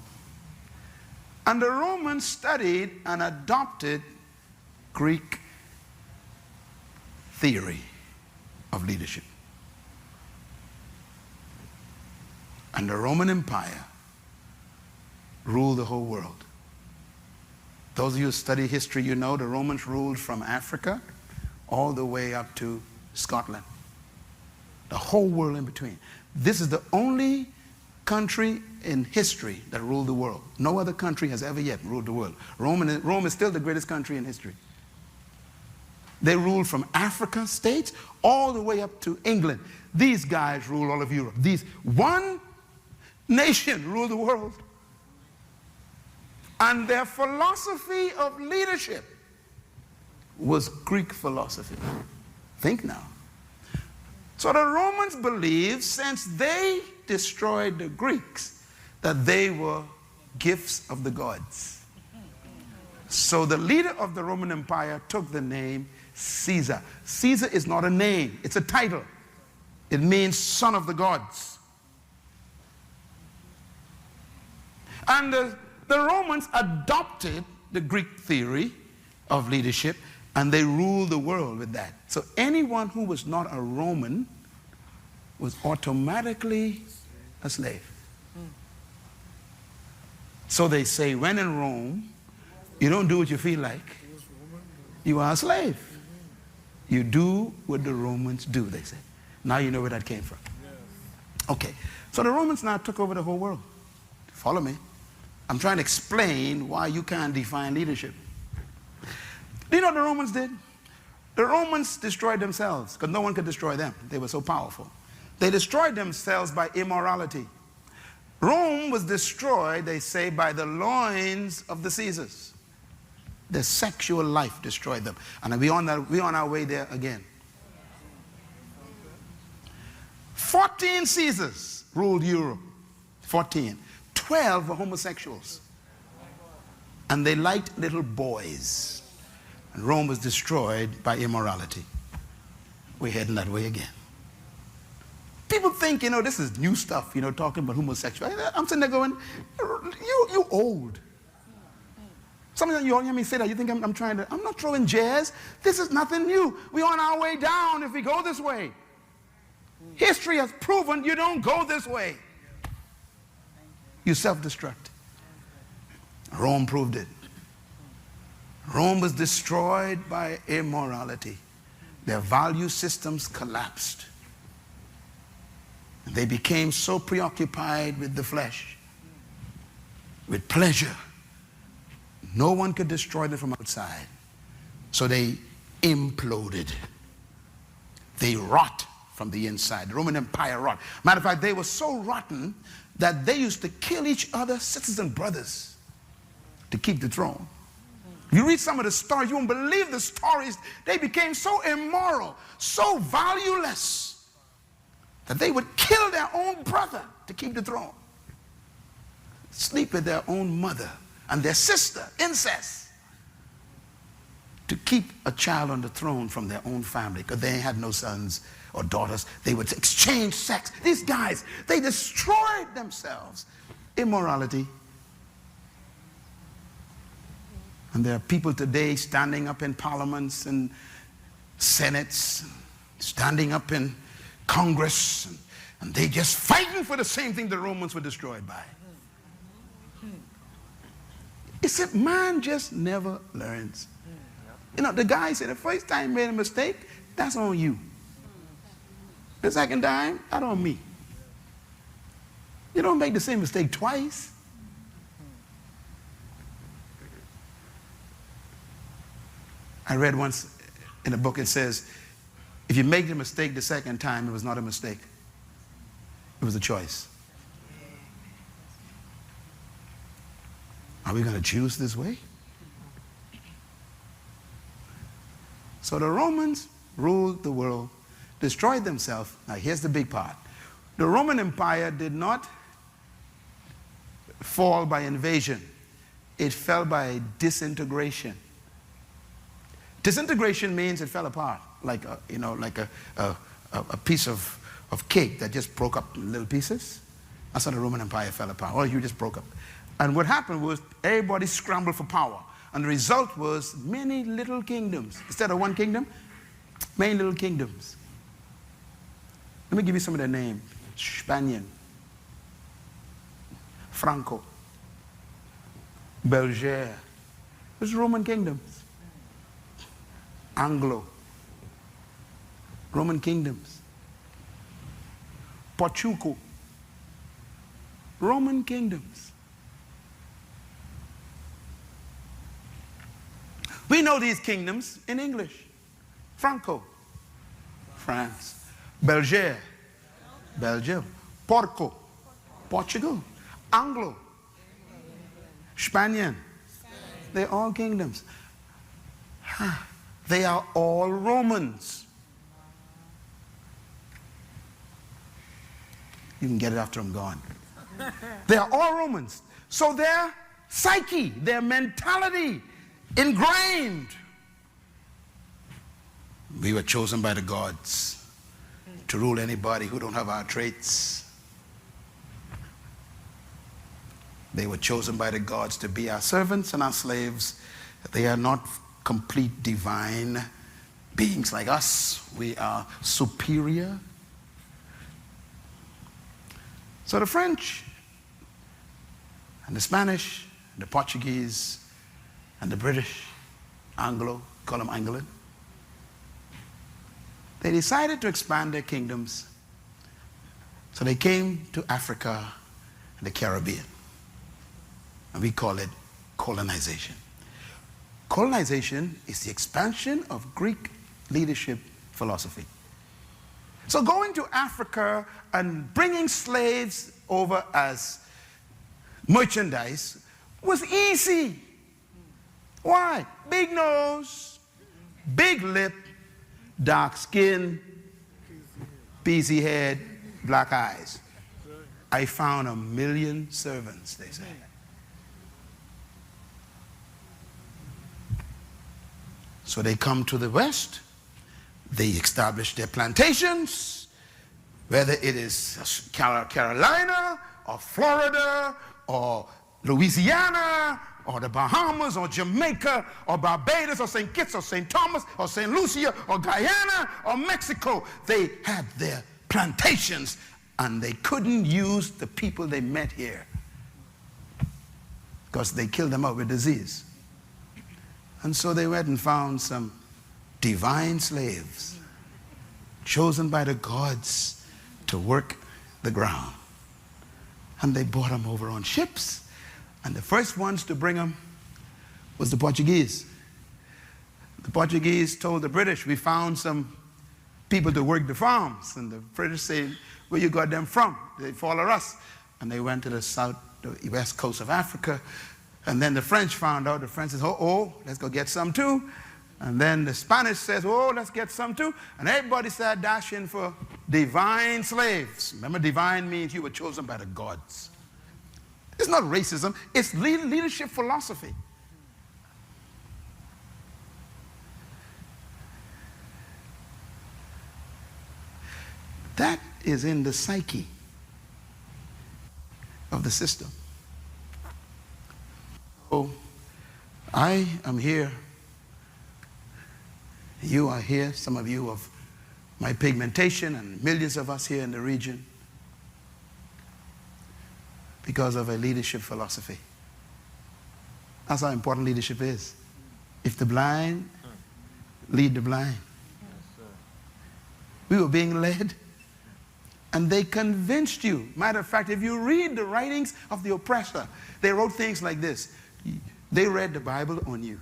And the Romans studied and adopted Greek theory of leadership. And the Roman Empire ruled the whole world. Those of you who study history, you know the Romans ruled from Africa all the way up to Scotland. The whole world in between. This is the only country in history that ruled the world. No other country has ever yet ruled the world. Rome is still the greatest country in history. They ruled from Africa states all the way up to England. These guys rule all of Europe. These one nation ruled the world. And their philosophy of leadership was Greek philosophy. Think now. So the Romans believed, since they destroyed the Greeks, that they were gifts of the gods. So the leader of the Roman Empire took the name Caesar. Caesar is not a name, it's a title. It means son of the gods. And the Romans adopted the Greek theory of leadership, and they ruled the world with that. So anyone who was not a Roman was automatically a slave. So they say, when in Rome, you don't do what you feel like. You are a slave. You do what the Romans do, they say. Now you know where that came from. Okay, so the Romans now took over the whole world. Follow me. I'm trying to explain why you can't define leadership. Do you know what the Romans did? The Romans destroyed themselves because no one could destroy them. They were so powerful. They destroyed themselves by immorality. Rome was destroyed, they say, by the loins of the Caesars. Their sexual life destroyed them. And we're on our way there again. 14 Caesars ruled Europe. 14. 12 were homosexuals. And they liked little boys. And Rome was destroyed by immorality. We're heading that way again. People think, you know, this is new stuff, you know, talking about homosexuality. I'm sitting there going, you old. Some of you hear me say that, you think I'm not throwing jazz. This is nothing new. We're on our way down if we go this way. History has proven you don't go this way. You self-destruct. Rome proved it. Rome was destroyed by immorality. Their value systems collapsed. They became so preoccupied with the flesh, with pleasure. No one could destroy them from outside. So they imploded. They rot from the inside. The Roman Empire rot. Matter of fact, they were so rotten that they used to kill each other, citizen brothers, to keep the throne. You read some of the stories, you won't believe the stories. They became so immoral, so valueless, that they would kill their own brother to keep the throne. Sleep with their own mother and their sister, incest, to keep a child on the throne from their own family, because they had no sons or daughters. They would exchange sex. These guys, they destroyed themselves. Immorality. And there are people today standing up in parliaments and senates, standing up in Congress, and they just fighting for the same thing the Romans were destroyed by. It's that man just never learns. You know, the guy said the first time you made a mistake, that's on you. The second time, that's on me. You don't make the same mistake twice. I read once in a book, it says, if you make the mistake the second time, it was not a mistake. It was a choice. Are we going to choose this way? So the Romans ruled the world, destroyed themselves. Now here's the big part. The Roman Empire did not fall by invasion. It fell by disintegration. Disintegration means it fell apart, like a, you know, like a piece of cake that just broke up in little pieces. That's how the Roman Empire fell apart. Or you just broke up. And what happened was everybody scrambled for power. And the result was many little kingdoms. Instead of one kingdom, many little kingdoms. Let me give you some of their names. Spanian, Franco, Belgier. Those Roman kingdoms. Anglo, Roman kingdoms. Portugal, Roman kingdoms. We know these kingdoms in English. Franco, France. Belgier, Belgium. Porco, Portugal. Anglo, Spanian. They're all kingdoms. They are all Romans. You can get it after I'm gone. They are all Romans. So their psyche, their mentality, ingrained. We were chosen by the gods to rule anybody who don't have our traits. They were chosen by the gods to be our servants and our slaves. They are not complete divine beings like us. We are superior. So the French and the Spanish, the Portuguese, and the British, Anglo, call them Anglican, they decided to expand their kingdoms. So they came to Africa and the Caribbean. And we call it colonization. Colonization is the expansion of Greek leadership philosophy. So going to Africa and bringing slaves over as merchandise was easy. Why? Big nose, big lip, dark skin, peasy head, black eyes. I found 1 million servants, they say. So they come to the West, they establish their plantations, whether it is Carolina or Florida or Louisiana or the Bahamas or Jamaica or Barbados or St. Kitts or St. Thomas or St. Lucia or Guyana or Mexico. They had their plantations and they couldn't use the people they met here because they killed them out with disease. And so they went and found some divine slaves chosen by the gods to work the ground. And they brought them over on ships. And the first ones to bring them was the Portuguese. The Portuguese told the British, we found some people to work the farms. And the British said, where you got them from? They follow us. And they went to the west coast of Africa. And then the French found out. The French says, oh, let's go get some too. And then the Spanish says, oh, let's get some too. And everybody started dashing for divine slaves. Remember, divine means you were chosen by the gods. It's not racism, it's leadership philosophy. That is in the psyche of the system. So I am here, you are here, some of you of my pigmentation and millions of us here in the region, because of a leadership philosophy. That's how important leadership is. If the blind lead the blind. We were being led and they convinced you. Matter of fact, if you read the writings of the oppressor, they wrote things like this. They read the Bible on you.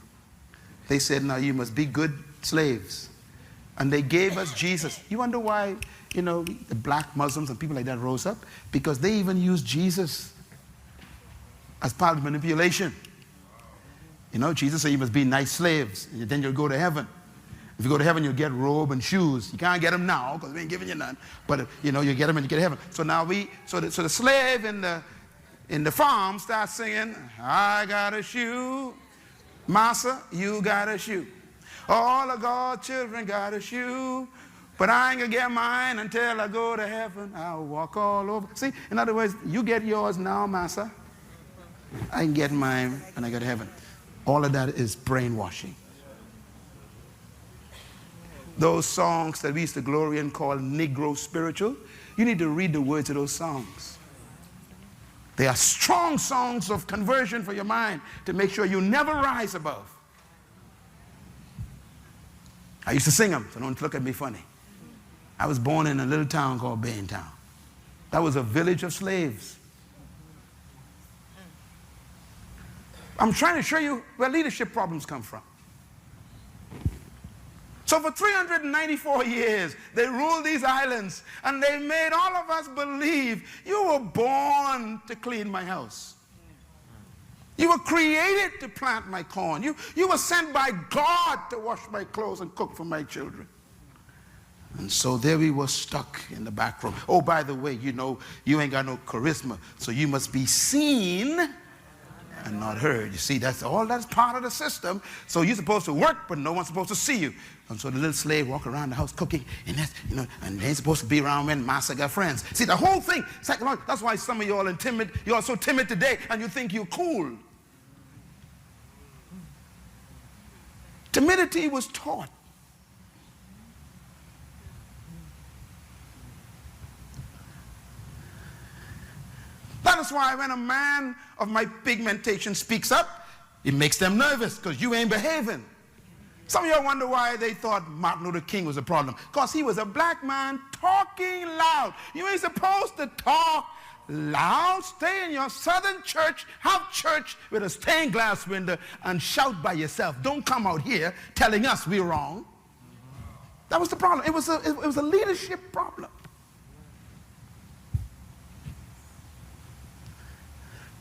They said, now you must be good slaves. And they gave us Jesus. You wonder why, you know, the black Muslims and people like that rose up? Because they even used Jesus as part of manipulation. You know, Jesus said you must be nice slaves, and then you'll go to heaven. If you go to heaven, you'll get robe and shoes. You can't get them now because we ain't giving you none. But you know, you get them and you get to heaven. So now so the slave in the farm starts singing, I got a shoe, massa, you got a shoe. All of God's children got a shoe, but I ain't gonna get mine until I go to heaven. I'll walk all over. See, in other words, you get yours now, massa. I can get mine when I go to heaven. All of that is brainwashing. Those songs that we used to glory and call Negro spiritual, you need to read the words of those songs. They are strong songs of conversion for your mind to make sure you never rise above. I used to sing them, so don't look at me funny. I was born in a little town called Baintown. That was a village of slaves. I'm trying to show you where leadership problems come from. So for 394 years, they ruled these islands, and they made all of us believe you were born to clean my house. You were created to plant my corn. You were sent by God to wash my clothes and cook for my children. And so there we were stuck in the back room. Oh, by the way, you know, you ain't got no charisma, so you must be seen and not heard. You see, that's part of the system. So you're supposed to work, but no one's supposed to see you. And so the little slave walk around the house cooking, and that's, you know, and they ain't supposed to be around when master got friends. See, the whole thing, psychological. That's why some of you all are timid. You are so timid today, and you think you're cool. Timidity was taught. That is why when a man of my pigmentation speaks up, it makes them nervous because you ain't behaving. Some of y'all wonder why they thought Martin Luther King was a problem. Because he was a black man talking loud. You ain't supposed to talk loud. Stay in your southern church, have church with a stained glass window, and shout by yourself. Don't come out here telling us we're wrong. That was the problem. It was a leadership problem.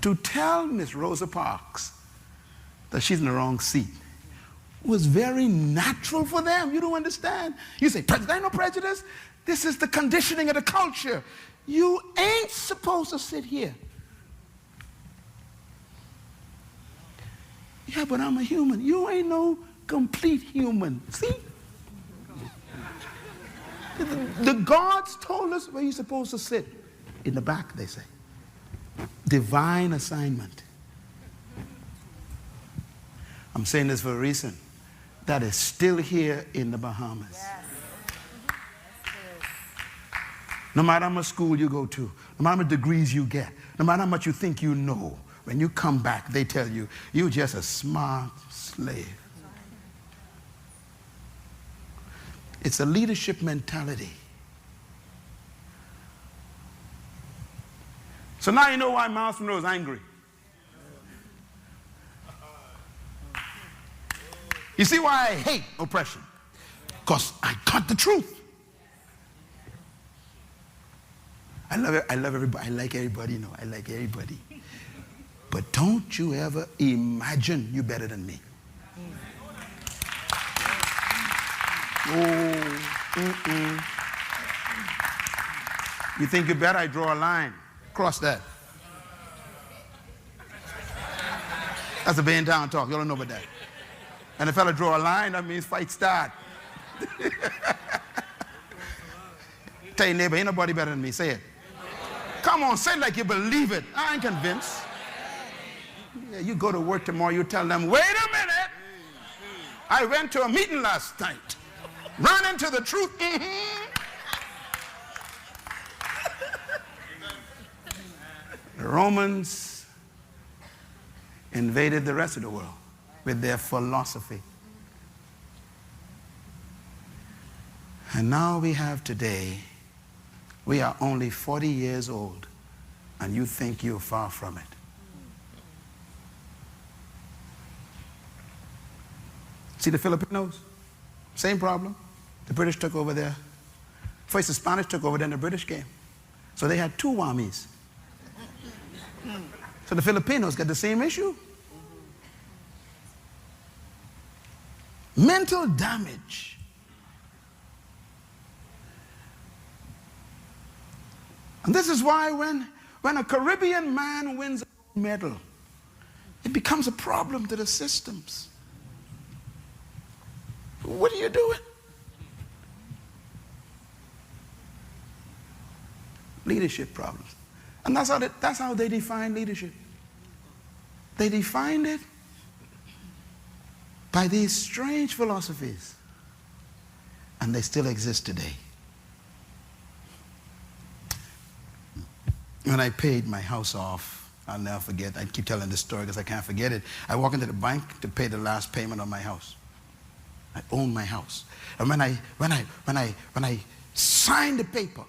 To tell Miss Rosa Parks that she's in the wrong seat was very natural for them. You don't understand. You say, there ain't no prejudice. This is the conditioning of the culture. You ain't supposed to sit here. Yeah, but I'm a human. You ain't no complete human. See? The gods told us where you're supposed to sit. In the back, they say. Divine assignment. I'm saying this for a reason. That is still here in the Bahamas. Yes. No matter how much school you go to, no matter how many degrees you get, no matter how much you think you know, when you come back, they tell you, you're just a smart slave. It's a leadership mentality. So now you know why Myles Munroe is angry. You see why I hate oppression? Because I got the truth. I love everybody. I like everybody, you know. I like everybody. But don't you ever imagine you're better than me. You think you're better? I draw a line. Cross that. That's a Baintown talk. You don't know about that. And if a fella draw a line, that means fight start. Tell your neighbor, ain't nobody better than me. Say it. Come on, say it like you believe it. I ain't convinced. Yeah, you go to work tomorrow, you tell them, wait a minute. I went to a meeting last night. Run into the truth. The Romans invaded the rest of the world with their philosophy. And now we have today, we are only 40 years old, and you think you're far from it. See the Filipinos? Same problem. The British took over there. First the Spanish took over, then the British came. So they had two armies. So the Filipinos got the same issue. Mental damage And this is why when a Caribbean man wins a gold medal, it becomes a problem to the systems. What are you doing? Leadership problems. And that's how they define leadership. They defined it by these strange philosophies. And they still exist today. When I paid my house off, I'll never forget, I keep telling this story because I can't forget it. I walk into the bank to pay the last payment on my house. I own my house. And when I signed the paper,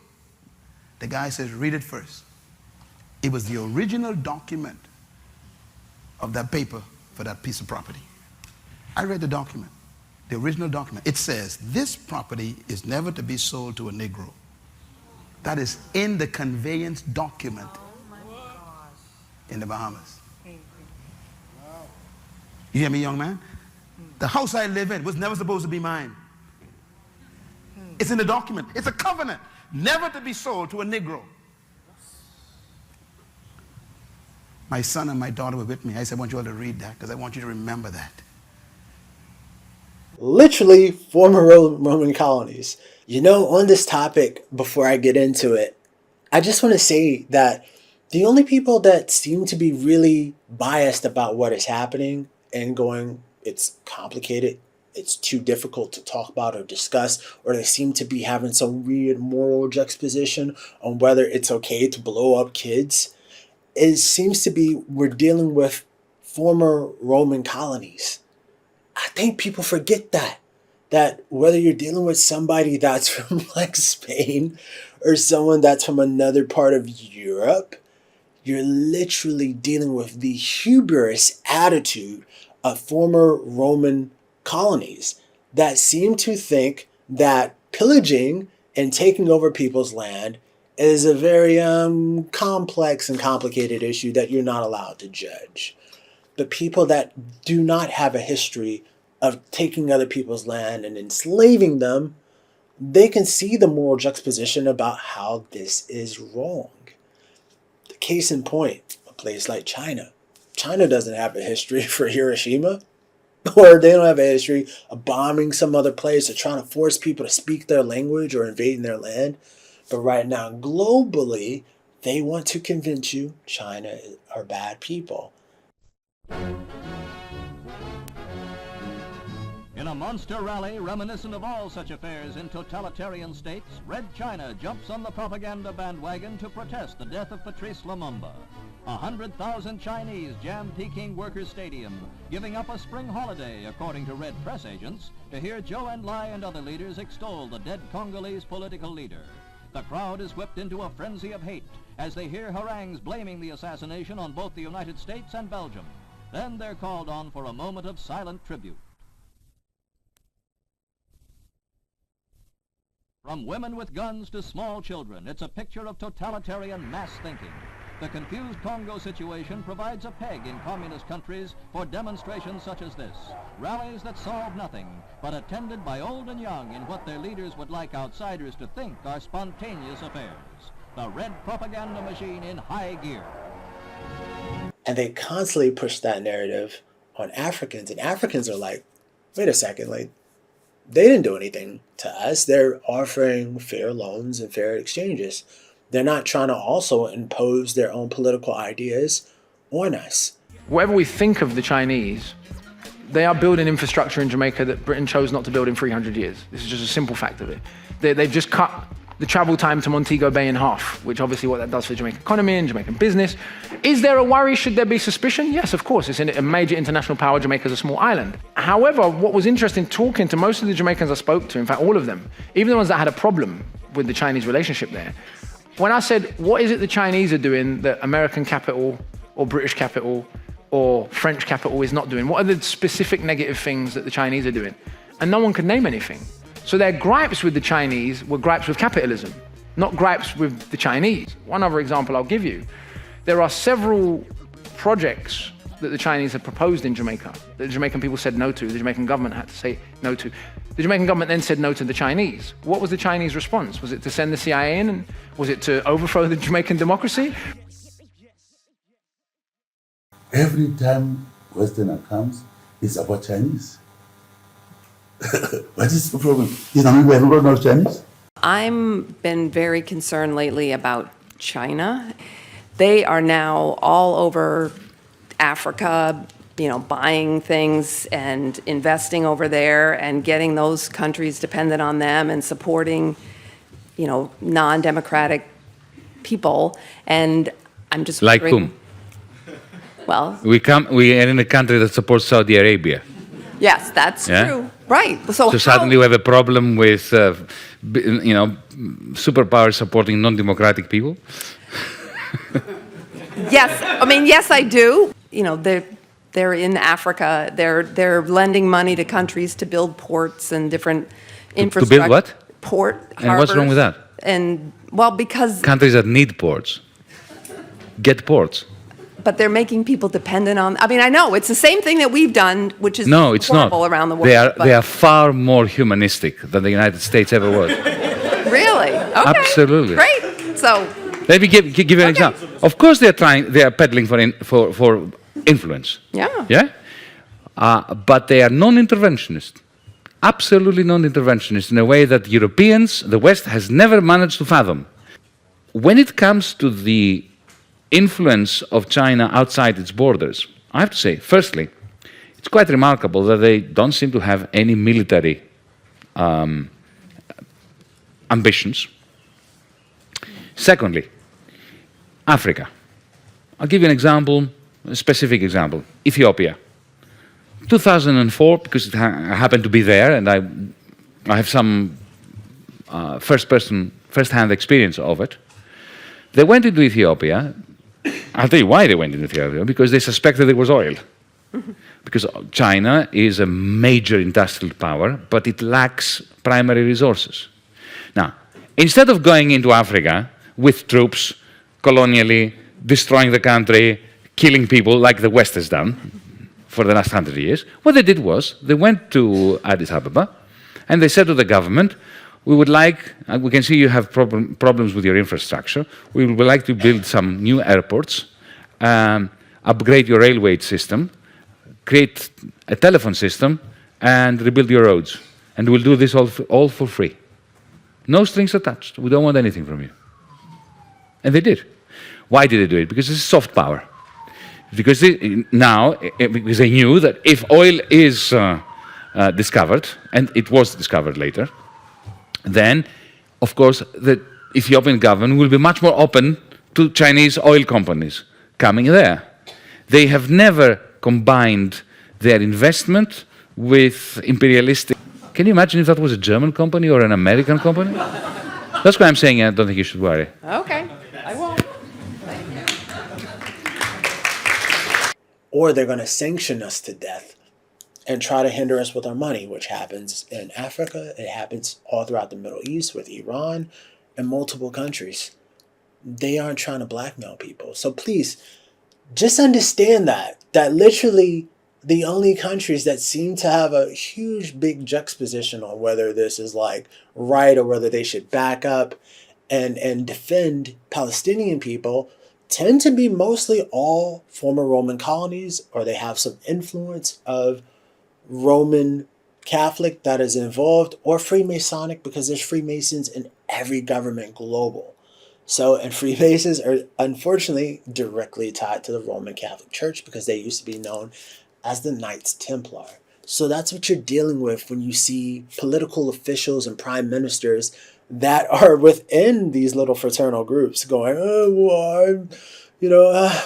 the guy says, read it first. It was the original document of that paper for that piece of property. I read the document, the original document. It says, this property is never to be sold to a Negro. That is in the conveyance document in the Bahamas. You hear me, young man? The house I live in was never supposed to be mine. It's in the document. It's a covenant, never to be sold to a Negro. My son and my daughter were with me. I said, I want you all to read that because I want you to remember that. Literally former Roman colonies. You know, on this topic, before I get into it, I just want to say that the only people that seem to be really biased about what is happening and going, it's complicated, it's too difficult to talk about or discuss, or they seem to be having some weird moral juxtaposition on whether it's okay to blow up kids, it seems to be we're dealing with former Roman colonies. I think people forget that whether you're dealing with somebody that's from like Spain or someone that's from another part of Europe, you're literally dealing with the hubris attitude of former Roman colonies that seem to think that pillaging and taking over people's land is a very complex and complicated issue that you're not allowed to judge. The people that do not have a history of taking other people's land and enslaving them, they can see the moral juxtaposition about how this is wrong. The case in point, a place like China. China doesn't have a history for Hiroshima, or they don't have a history of bombing some other place or trying to force people to speak their language or invading their land. But right now, globally, they want to convince you China are bad people. In a monster rally reminiscent of all such affairs in totalitarian states, Red China jumps on the propaganda bandwagon to protest the death of Patrice Lumumba. 100,000 Chinese jam Peking Workers' Stadium, giving up a spring holiday, according to Red press agents, to hear Zhou Enlai and other leaders extol the dead Congolese political leader. The crowd is whipped into a frenzy of hate as they hear harangues blaming the assassination on both the United States and Belgium. Then they're called on for a moment of silent tribute. From women with guns to small children, it's a picture of totalitarian mass thinking. The confused Congo situation provides a peg in communist countries for demonstrations such as this. Rallies that solve nothing, but attended by old and young in what their leaders would like outsiders to think are spontaneous affairs. The red propaganda machine in high gear. And they constantly push that narrative on Africans. And Africans are like, wait a second, like, they didn't do anything to us. They're offering fair loans and fair exchanges. They're not trying to also impose their own political ideas on us. Whatever we think of the Chinese, they are building infrastructure in Jamaica that Britain chose not to build in 300 years. This is just a simple fact of it. They've just cut the travel time to Montego Bay in half, which obviously what that does for the Jamaican economy and Jamaican business. Is there a worry? Should there be suspicion? Yes, of course. It's a major international power. Jamaica's a small island. However, what was interesting talking to most of the Jamaicans I spoke to, in fact, all of them, even the ones that had a problem with the Chinese relationship there, when I said, what is it the Chinese are doing that American capital or British capital or French capital is not doing? What are the specific negative things that the Chinese are doing? And no one could name anything. So their gripes with the Chinese were gripes with capitalism, not gripes with the Chinese. One other example I'll give you. There are several projects that the Chinese have proposed in Jamaica that the Jamaican people said no to, the Jamaican government had to say no to. The Jamaican government then said no to the Chinese. What was the Chinese response? Was it to send the CIA in? And was it to overthrow the Jamaican democracy? Every time Westerner comes, it's about Chinese. What is the problem? You know, we haven't got no Chinese. I've been very concerned lately about China. They are now all over Africa, you know, buying things and investing over there and getting those countries dependent on them and supporting, you know, non-democratic people. And I'm just like wondering, whom? well, We are in a country that supports Saudi Arabia. yes, that's Yeah? true. Right. So, So suddenly we have a problem with, you know, superpowers supporting non-democratic people. yes, I mean, yes, I do. You know, they're in Africa. They're lending money to countries to build ports and different infrastructure. To build what? Port. And what's wrong with that? And well, because Countries that need ports get ports. but they're making people dependent on. I mean, I know it's the same thing that we've done, which is No, it's not. horrible around the world. They are far more humanistic than the United States ever was. Really? Okay. Absolutely. Great. So Let me give you an example. Of course, they are peddling for influence. yeah. Yeah? But they are non-interventionist. Absolutely non-interventionist in a way that Europeans, the West, has never managed to fathom. When it comes to the influence of China outside its borders, I have to say, firstly, it's quite remarkable that they don't seem to have any military ambitions. Secondly, Africa. I'll give you an example, a specific example. Ethiopia. 2004, because I happened to be there, and I have some first-hand experience of it. They went into Ethiopia. I'll tell you why they went into Ethiopia, because they suspected there was oil. Because China is a major industrial power, but it lacks primary resources. Now, instead of going into Africa with troops, colonially, destroying the country, killing people like the West has done for the last 100 years, what they did was they went to Addis Ababa and they said to the government, we would like, we can see you have problems with your infrastructure, we would like to build some new airports, upgrade your railway system, create a telephone system, and rebuild your roads. And we'll do this all for free. No strings attached. We don't want anything from you. And they did. Why did they do it? Because it's soft power. Because because they knew that if oil is discovered, and it was discovered later, then, of course, the Ethiopian government will be much more open to Chinese oil companies coming there. They have never combined their investment with imperialistic. Can you imagine if that was a German company or an American company? That's why I'm saying I don't think you should worry. Okay. I won't. Or they're going to sanction us to death and try to hinder us with our money, which happens in Africa. It happens all throughout the Middle East with Iran and multiple countries. They aren't trying to blackmail people. So please, just understand that literally the only countries that seem to have a huge, big juxtaposition on whether this is like right or whether they should back up and defend Palestinian people tend to be mostly all former Roman colonies, or they have some influence of Roman Catholic that is involved, or Freemasonic, because there's Freemasons in every government global. So, and Freemasons are unfortunately directly tied to the Roman Catholic Church because they used to be known as the Knights Templar. So that's what you're dealing with when you see political officials and prime ministers that are within these little fraternal groups going, oh, well,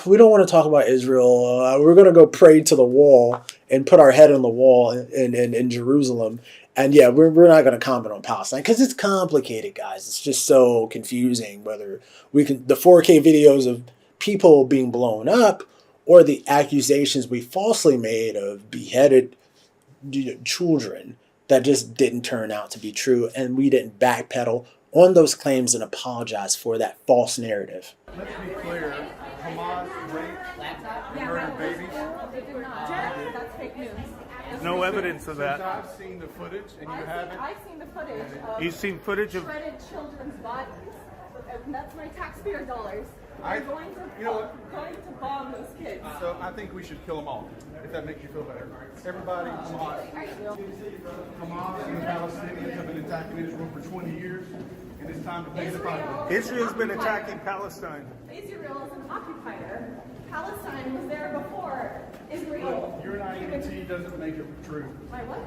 we don't want to talk about Israel. We're going to go pray to the wall and put our head on the wall in Jerusalem. And yeah, we're not going to comment on Palestine because it's complicated, guys. It's just so confusing whether we can, the 4K videos of people being blown up or the accusations we falsely made of beheaded children that just didn't turn out to be true, and we didn't backpedal on those claims and apologize for that false narrative. Let's be clear, Hamas raped and murdered babies? That's fake news. No evidence of that. I've seen the footage, and you haven't. I've seen the footage of You've seen footage of shredded children's bodies. And that's my taxpayer dollars. I'm going to bomb those kids. So I think we should kill them all, if that makes you feel better. Everybody, Hamas and Palestinians have been attacking Israel for 20 years, and it's time to pay the piper. Israel's been attacking Palestine. Israel is an occupier. Palestine was there before Israel. Your naivety doesn't make it true. My what?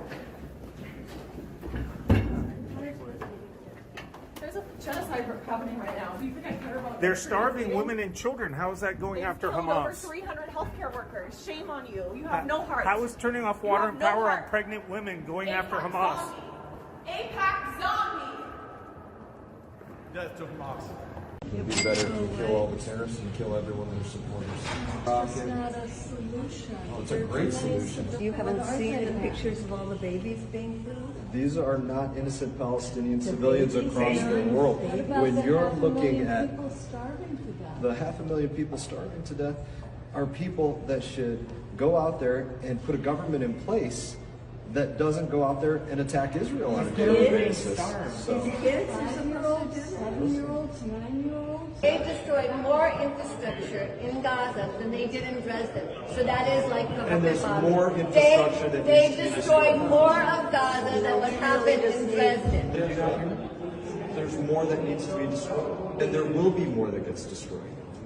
There's a genocide happening right now. Do you think I care about They're starving women and children. How is that going after Over Hamas? 300 healthcare workers. Shame on you. You have no heart. How is turning off water and power on pregnant women going after Hamas? AIPAC zombie. Death to Hamas. It'd be better if we kill all the terrorists and kill everyone that are supporters. It's not a solution. Oh, it's a great solution. You haven't seen the pictures of all the babies being killed? These are not innocent Palestinian civilians across the world. When you're looking at the 500,000 people starving to death, are people that should go out there and put a government in place that doesn't go out there and attack Israel on a daily basis. So. Kids, 6-year-olds, 7-year-olds, 9-year-olds. They destroyed more infrastructure in Gaza than they did in Dresden. So that is like And there's more infrastructure that they needs to be destroyed more of Gaza than what happened in Dresden. There's more that needs to be destroyed. And there will be more that gets destroyed.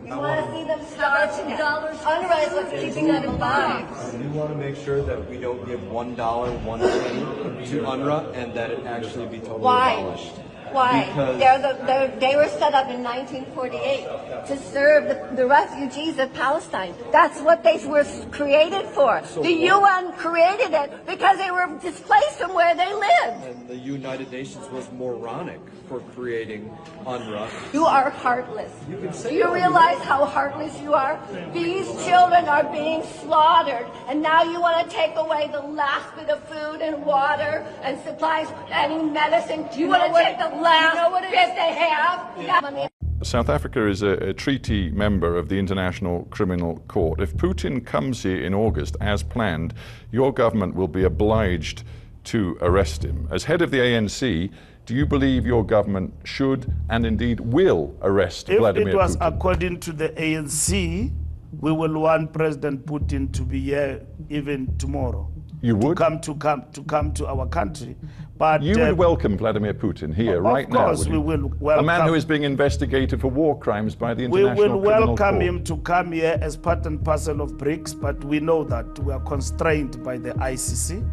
You want to see them starve to death. UNRWA is what's keeping them alive. We want to make sure that we don't give $1, 1 penny to UNRWA and that it actually be totally abolished. Why? Because they were set up in 1948 to serve the refugees of Palestine. That's what they were created for. The UN created it because they were displaced from where they lived. And the United Nations was moronic for creating UNRWA. You are heartless. You can say Do you realize how heartless you are? These children are being slaughtered, and now you want to take away the last bit of food and water and supplies, any medicine. You want to take the last bit they have? South Africa is a treaty member of the International Criminal Court. If Putin comes here in August as planned, your government will be obliged to arrest him. As head of the ANC, do you believe your government should and indeed will arrest Vladimir Putin? If it was according to the ANC, we will want President Putin to be here even tomorrow. You would? To come to our country. But you would welcome Vladimir Putin here right now? Of course we will welcome. A man who is being investigated for war crimes by the International Criminal Court. We will welcome him to come here as part and parcel of BRICS, but we know that we are constrained by the ICC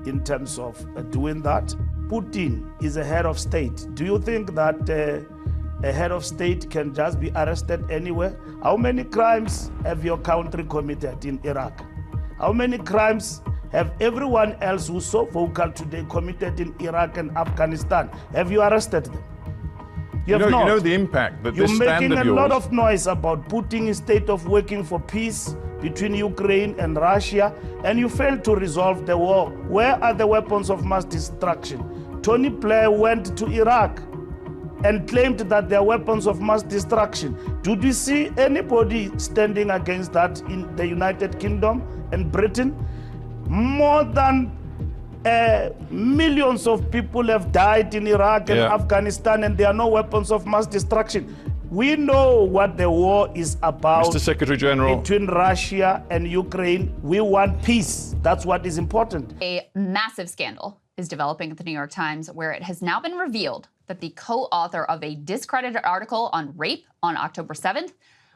in terms of doing that. Putin is a head of state. Do you think that a head of state can just be arrested anywhere? How many crimes have your country committed in Iraq? How many crimes have everyone else who's so vocal today committed in Iraq and Afghanistan? Have you arrested them? You have not. You know the impact that this stand of yours... You're making a lot of noise about putting a state of working for peace between Ukraine and Russia, and you failed to resolve the war. Where are the weapons of mass destruction? Tony Blair went to Iraq and claimed that they are weapons of mass destruction. Did we see anybody standing against that in the United Kingdom and Britain? More than millions of people have died in Iraq and Afghanistan, and there are no weapons of mass destruction. We know what the war is about. Mr. Secretary General. Between Russia and Ukraine, we want peace. That's what is important. A massive scandal is developing at the New York Times, where it has now been revealed that the co-author of a discredited article on rape on October 7th,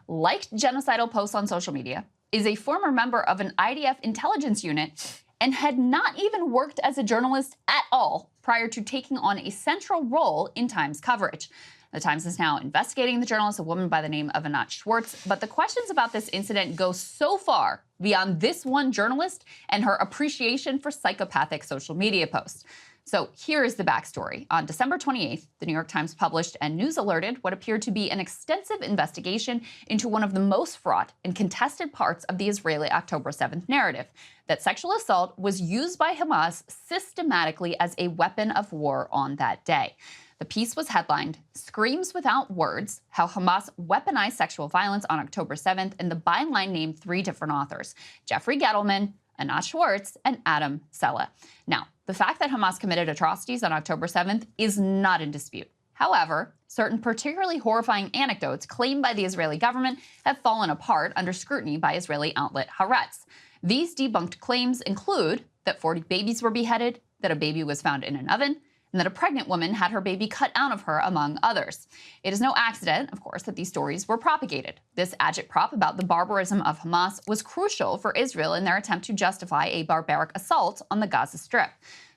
liked genocidal posts on social media, is a former member of an IDF intelligence unit, and had not even worked as a journalist at all prior to taking on a central role in Times coverage. The Times is now investigating the journalist, a woman by the name of Anat Schwartz, but the questions about this incident go so far beyond this one journalist and her appreciation for psychopathic social media posts. So here is the backstory. On December 28th, the New York Times published and news alerted what appeared to be an extensive investigation into one of the most fraught and contested parts of the Israeli October 7th narrative, that sexual assault was used by Hamas systematically as a weapon of war on that day. The piece was headlined, "Screams Without Words, How Hamas Weaponized Sexual Violence on October 7th, and the byline named 3 different authors, Jeffrey Gettleman, Anat Schwartz, and Adam Sella. Now, the fact that Hamas committed atrocities on October 7th is not in dispute. However, certain particularly horrifying anecdotes claimed by the Israeli government have fallen apart under scrutiny by Israeli outlet Haaretz. These debunked claims include that 40 babies were beheaded, that a baby was found in an oven, and that a pregnant woman had her baby cut out of her, among others. It is no accident, of course, that these stories were propagated. This agitprop about the barbarism of Hamas was crucial for Israel in their attempt to justify a barbaric assault on the Gaza Strip.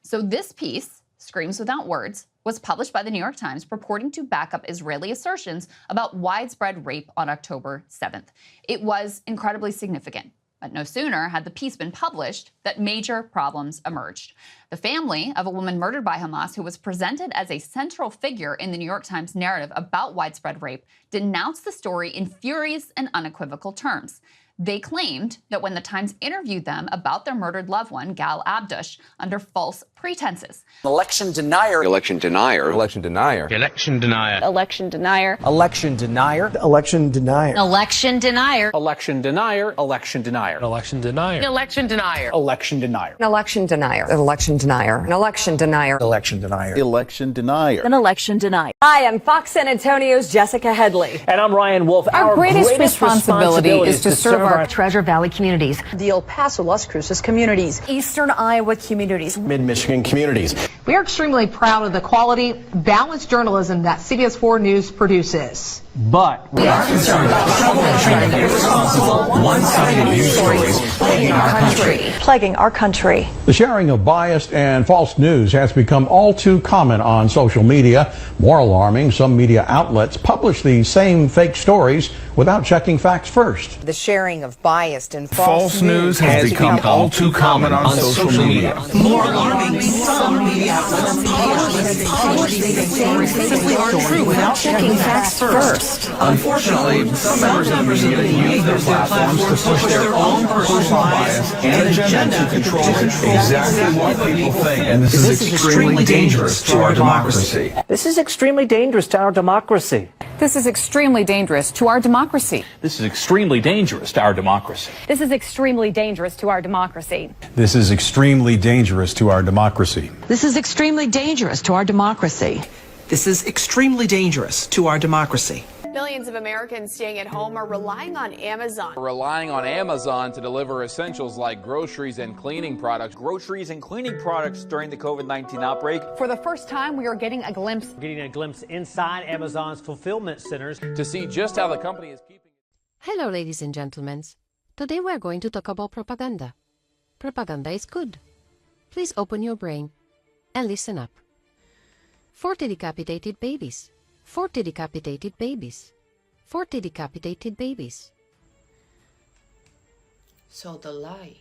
So this piece, Screams Without Words, was published by the New York Times purporting to back up Israeli assertions about widespread rape on October 7th. It was incredibly significant. But no sooner had the piece been published that major problems emerged. The family of a woman murdered by Hamas, who was presented as a central figure in the New York Times narrative about widespread rape, denounced the story in furious and unequivocal terms. They claimed that when the Times interviewed them about their murdered loved one, Gal Abdush, under false pretenses. Election denier. Election denier. Election denier. Election denier. Election denier. Election denier. Election denier. Election denier. Election denier. Election denier. Election denier. Election denier. Election denier. An election denier. An election denier. An election denier. Election denier. Election denier. An election denier. Hi, I'm Fox San Antonio's Jessica Headley. And I'm Ryan Wolf. Our greatest responsibility is to serve our Treasure Valley communities, the El Paso, Las Cruces communities, Eastern Iowa communities, Mid-Michigan communities. We are extremely proud of the quality, balanced journalism that CBS 4 News produces. But we are concerned about troubling, irresponsible, one-sided news stories plaguing our country. Plaguing our country. The sharing of biased and false news has become all too common on social media. More alarming, some media outlets publish these same fake stories without checking facts first. The sharing of biased and False news has become all too common on social media. More alarming, some media outlets publish these stories simply aren't true without checking facts first. Unfortunately, some members of the media use their platforms to push their own personal bias and agenda to control exactly what people think. And this is extremely dangerous to our democracy. This is extremely dangerous to our democracy. This is extremely dangerous to our democracy. This is extremely dangerous to our democracy. This is extremely dangerous to our democracy. This is extremely dangerous to our democracy. This is extremely dangerous to our democracy. This is extremely dangerous to our democracy. Millions of Americans staying at home are relying on Amazon. Relying on Amazon to deliver essentials like groceries and cleaning products. Groceries and cleaning products during the COVID-19 outbreak. For the first time, we are getting a glimpse inside Amazon's fulfillment centers to see just how the company is keeping. Hello, ladies and gentlemen. Today we're going to talk about propaganda. Propaganda is good. Please open your brain and listen up. 40 decapitated babies. 40 decapitated babies. 40 decapitated babies. So the lie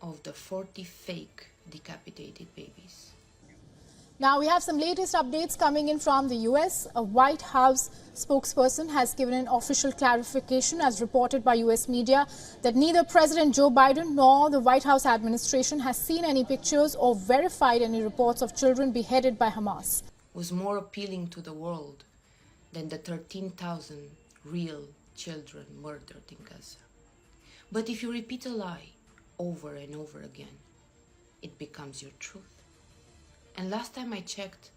of the 40 fake decapitated babies. Now we have some latest updates coming in from the US. A White House spokesperson has given an official clarification, as reported by US media, that neither President Joe Biden nor the White House administration has seen any pictures or verified any reports of children beheaded by Hamas. Was more appealing to the world than the 13,000 real children murdered in Gaza. But if you repeat a lie over and over again, it becomes your truth. And last time I checked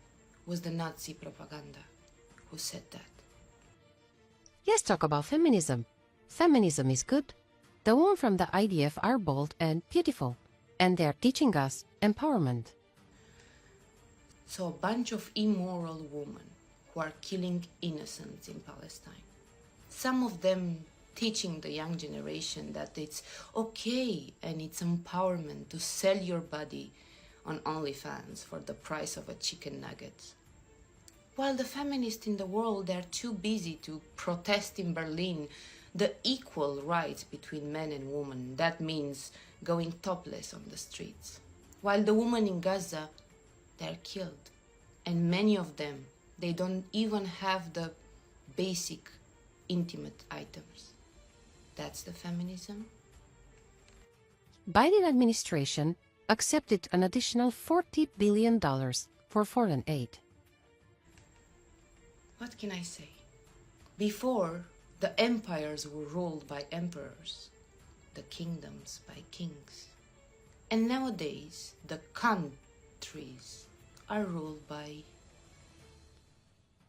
was the Nazi propaganda who said that. Let's talk about feminism. Feminism is good. The women from the IDF are bold and beautiful, and they're teaching us empowerment. So a bunch of immoral women who are killing innocents in Palestine. Some of them teaching the young generation that it's okay and it's empowerment to sell your body on OnlyFans for the price of a chicken nugget. While the feminists in the world, they're too busy to protest in Berlin the equal rights between men and women. That means going topless on the streets. While the women in Gaza, they're killed. And many of them, they don't even have the basic intimate items. That's the feminism. Biden administration accepted an additional $40 billion for foreign aid. what can I say? Before, the empires were ruled by emperors, the kingdoms by kings. And nowadays, the countries are ruled by...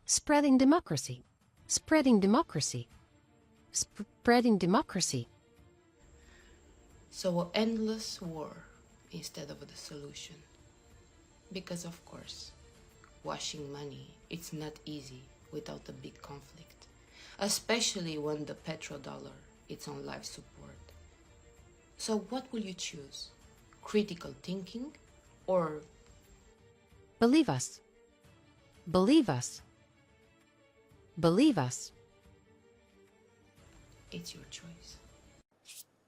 Spreading democracy. Spreading democracy. Spreading democracy. So an endless war instead of the solution. Because of course, washing money, it's not easy without a big conflict. Especially when the petrodollar is on life support. So what will you choose? Critical thinking or... Believe us. Believe us. Believe us. It's your choice.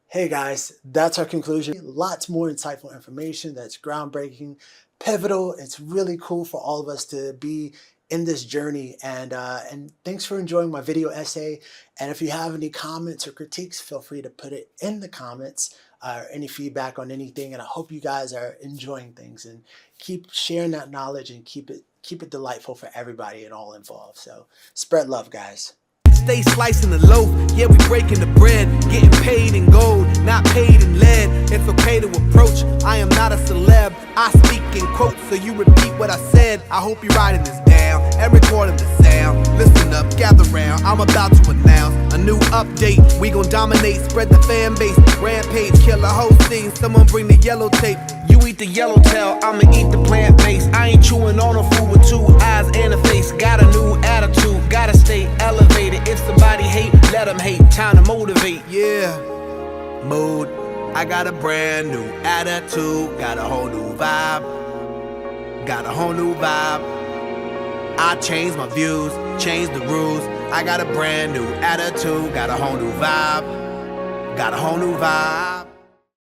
Hey guys, that's our conclusion. Lots more insightful information that's groundbreaking, pivotal. It's really cool for all of us to be in this journey. And thanks for enjoying my video essay. And if you have any comments or critiques, feel free to put it in the comments, or any feedback on anything. And I hope you guys are enjoying things and keep sharing that knowledge and keep it delightful for everybody and all involved. So spread love, guys. Stay slicing the loaf, yeah, we breaking the bread. Getting paid in gold, not paid in lead. It's okay to approach, I am not a celeb. I speak in quotes, so you repeat what I said. I hope you're writing this down and recording the sound. Listen up, gather round, I'm about to announce a new update. We gon' dominate, spread the fan base. Rampage, kill the whole scene, someone bring the yellow tape. You eat the yellow tail, I'ma eat the plant base. I ain't chewing on a food with 2 eyes and a face. Got a new attitude, gotta stay elevated. If somebody hate, let them hate, time to motivate. Yeah, mood, I got a brand new attitude. Got a whole new vibe, got a whole new vibe. I changed my views, changed the rules. I got a brand new attitude. Got a whole new vibe, got a whole new vibe.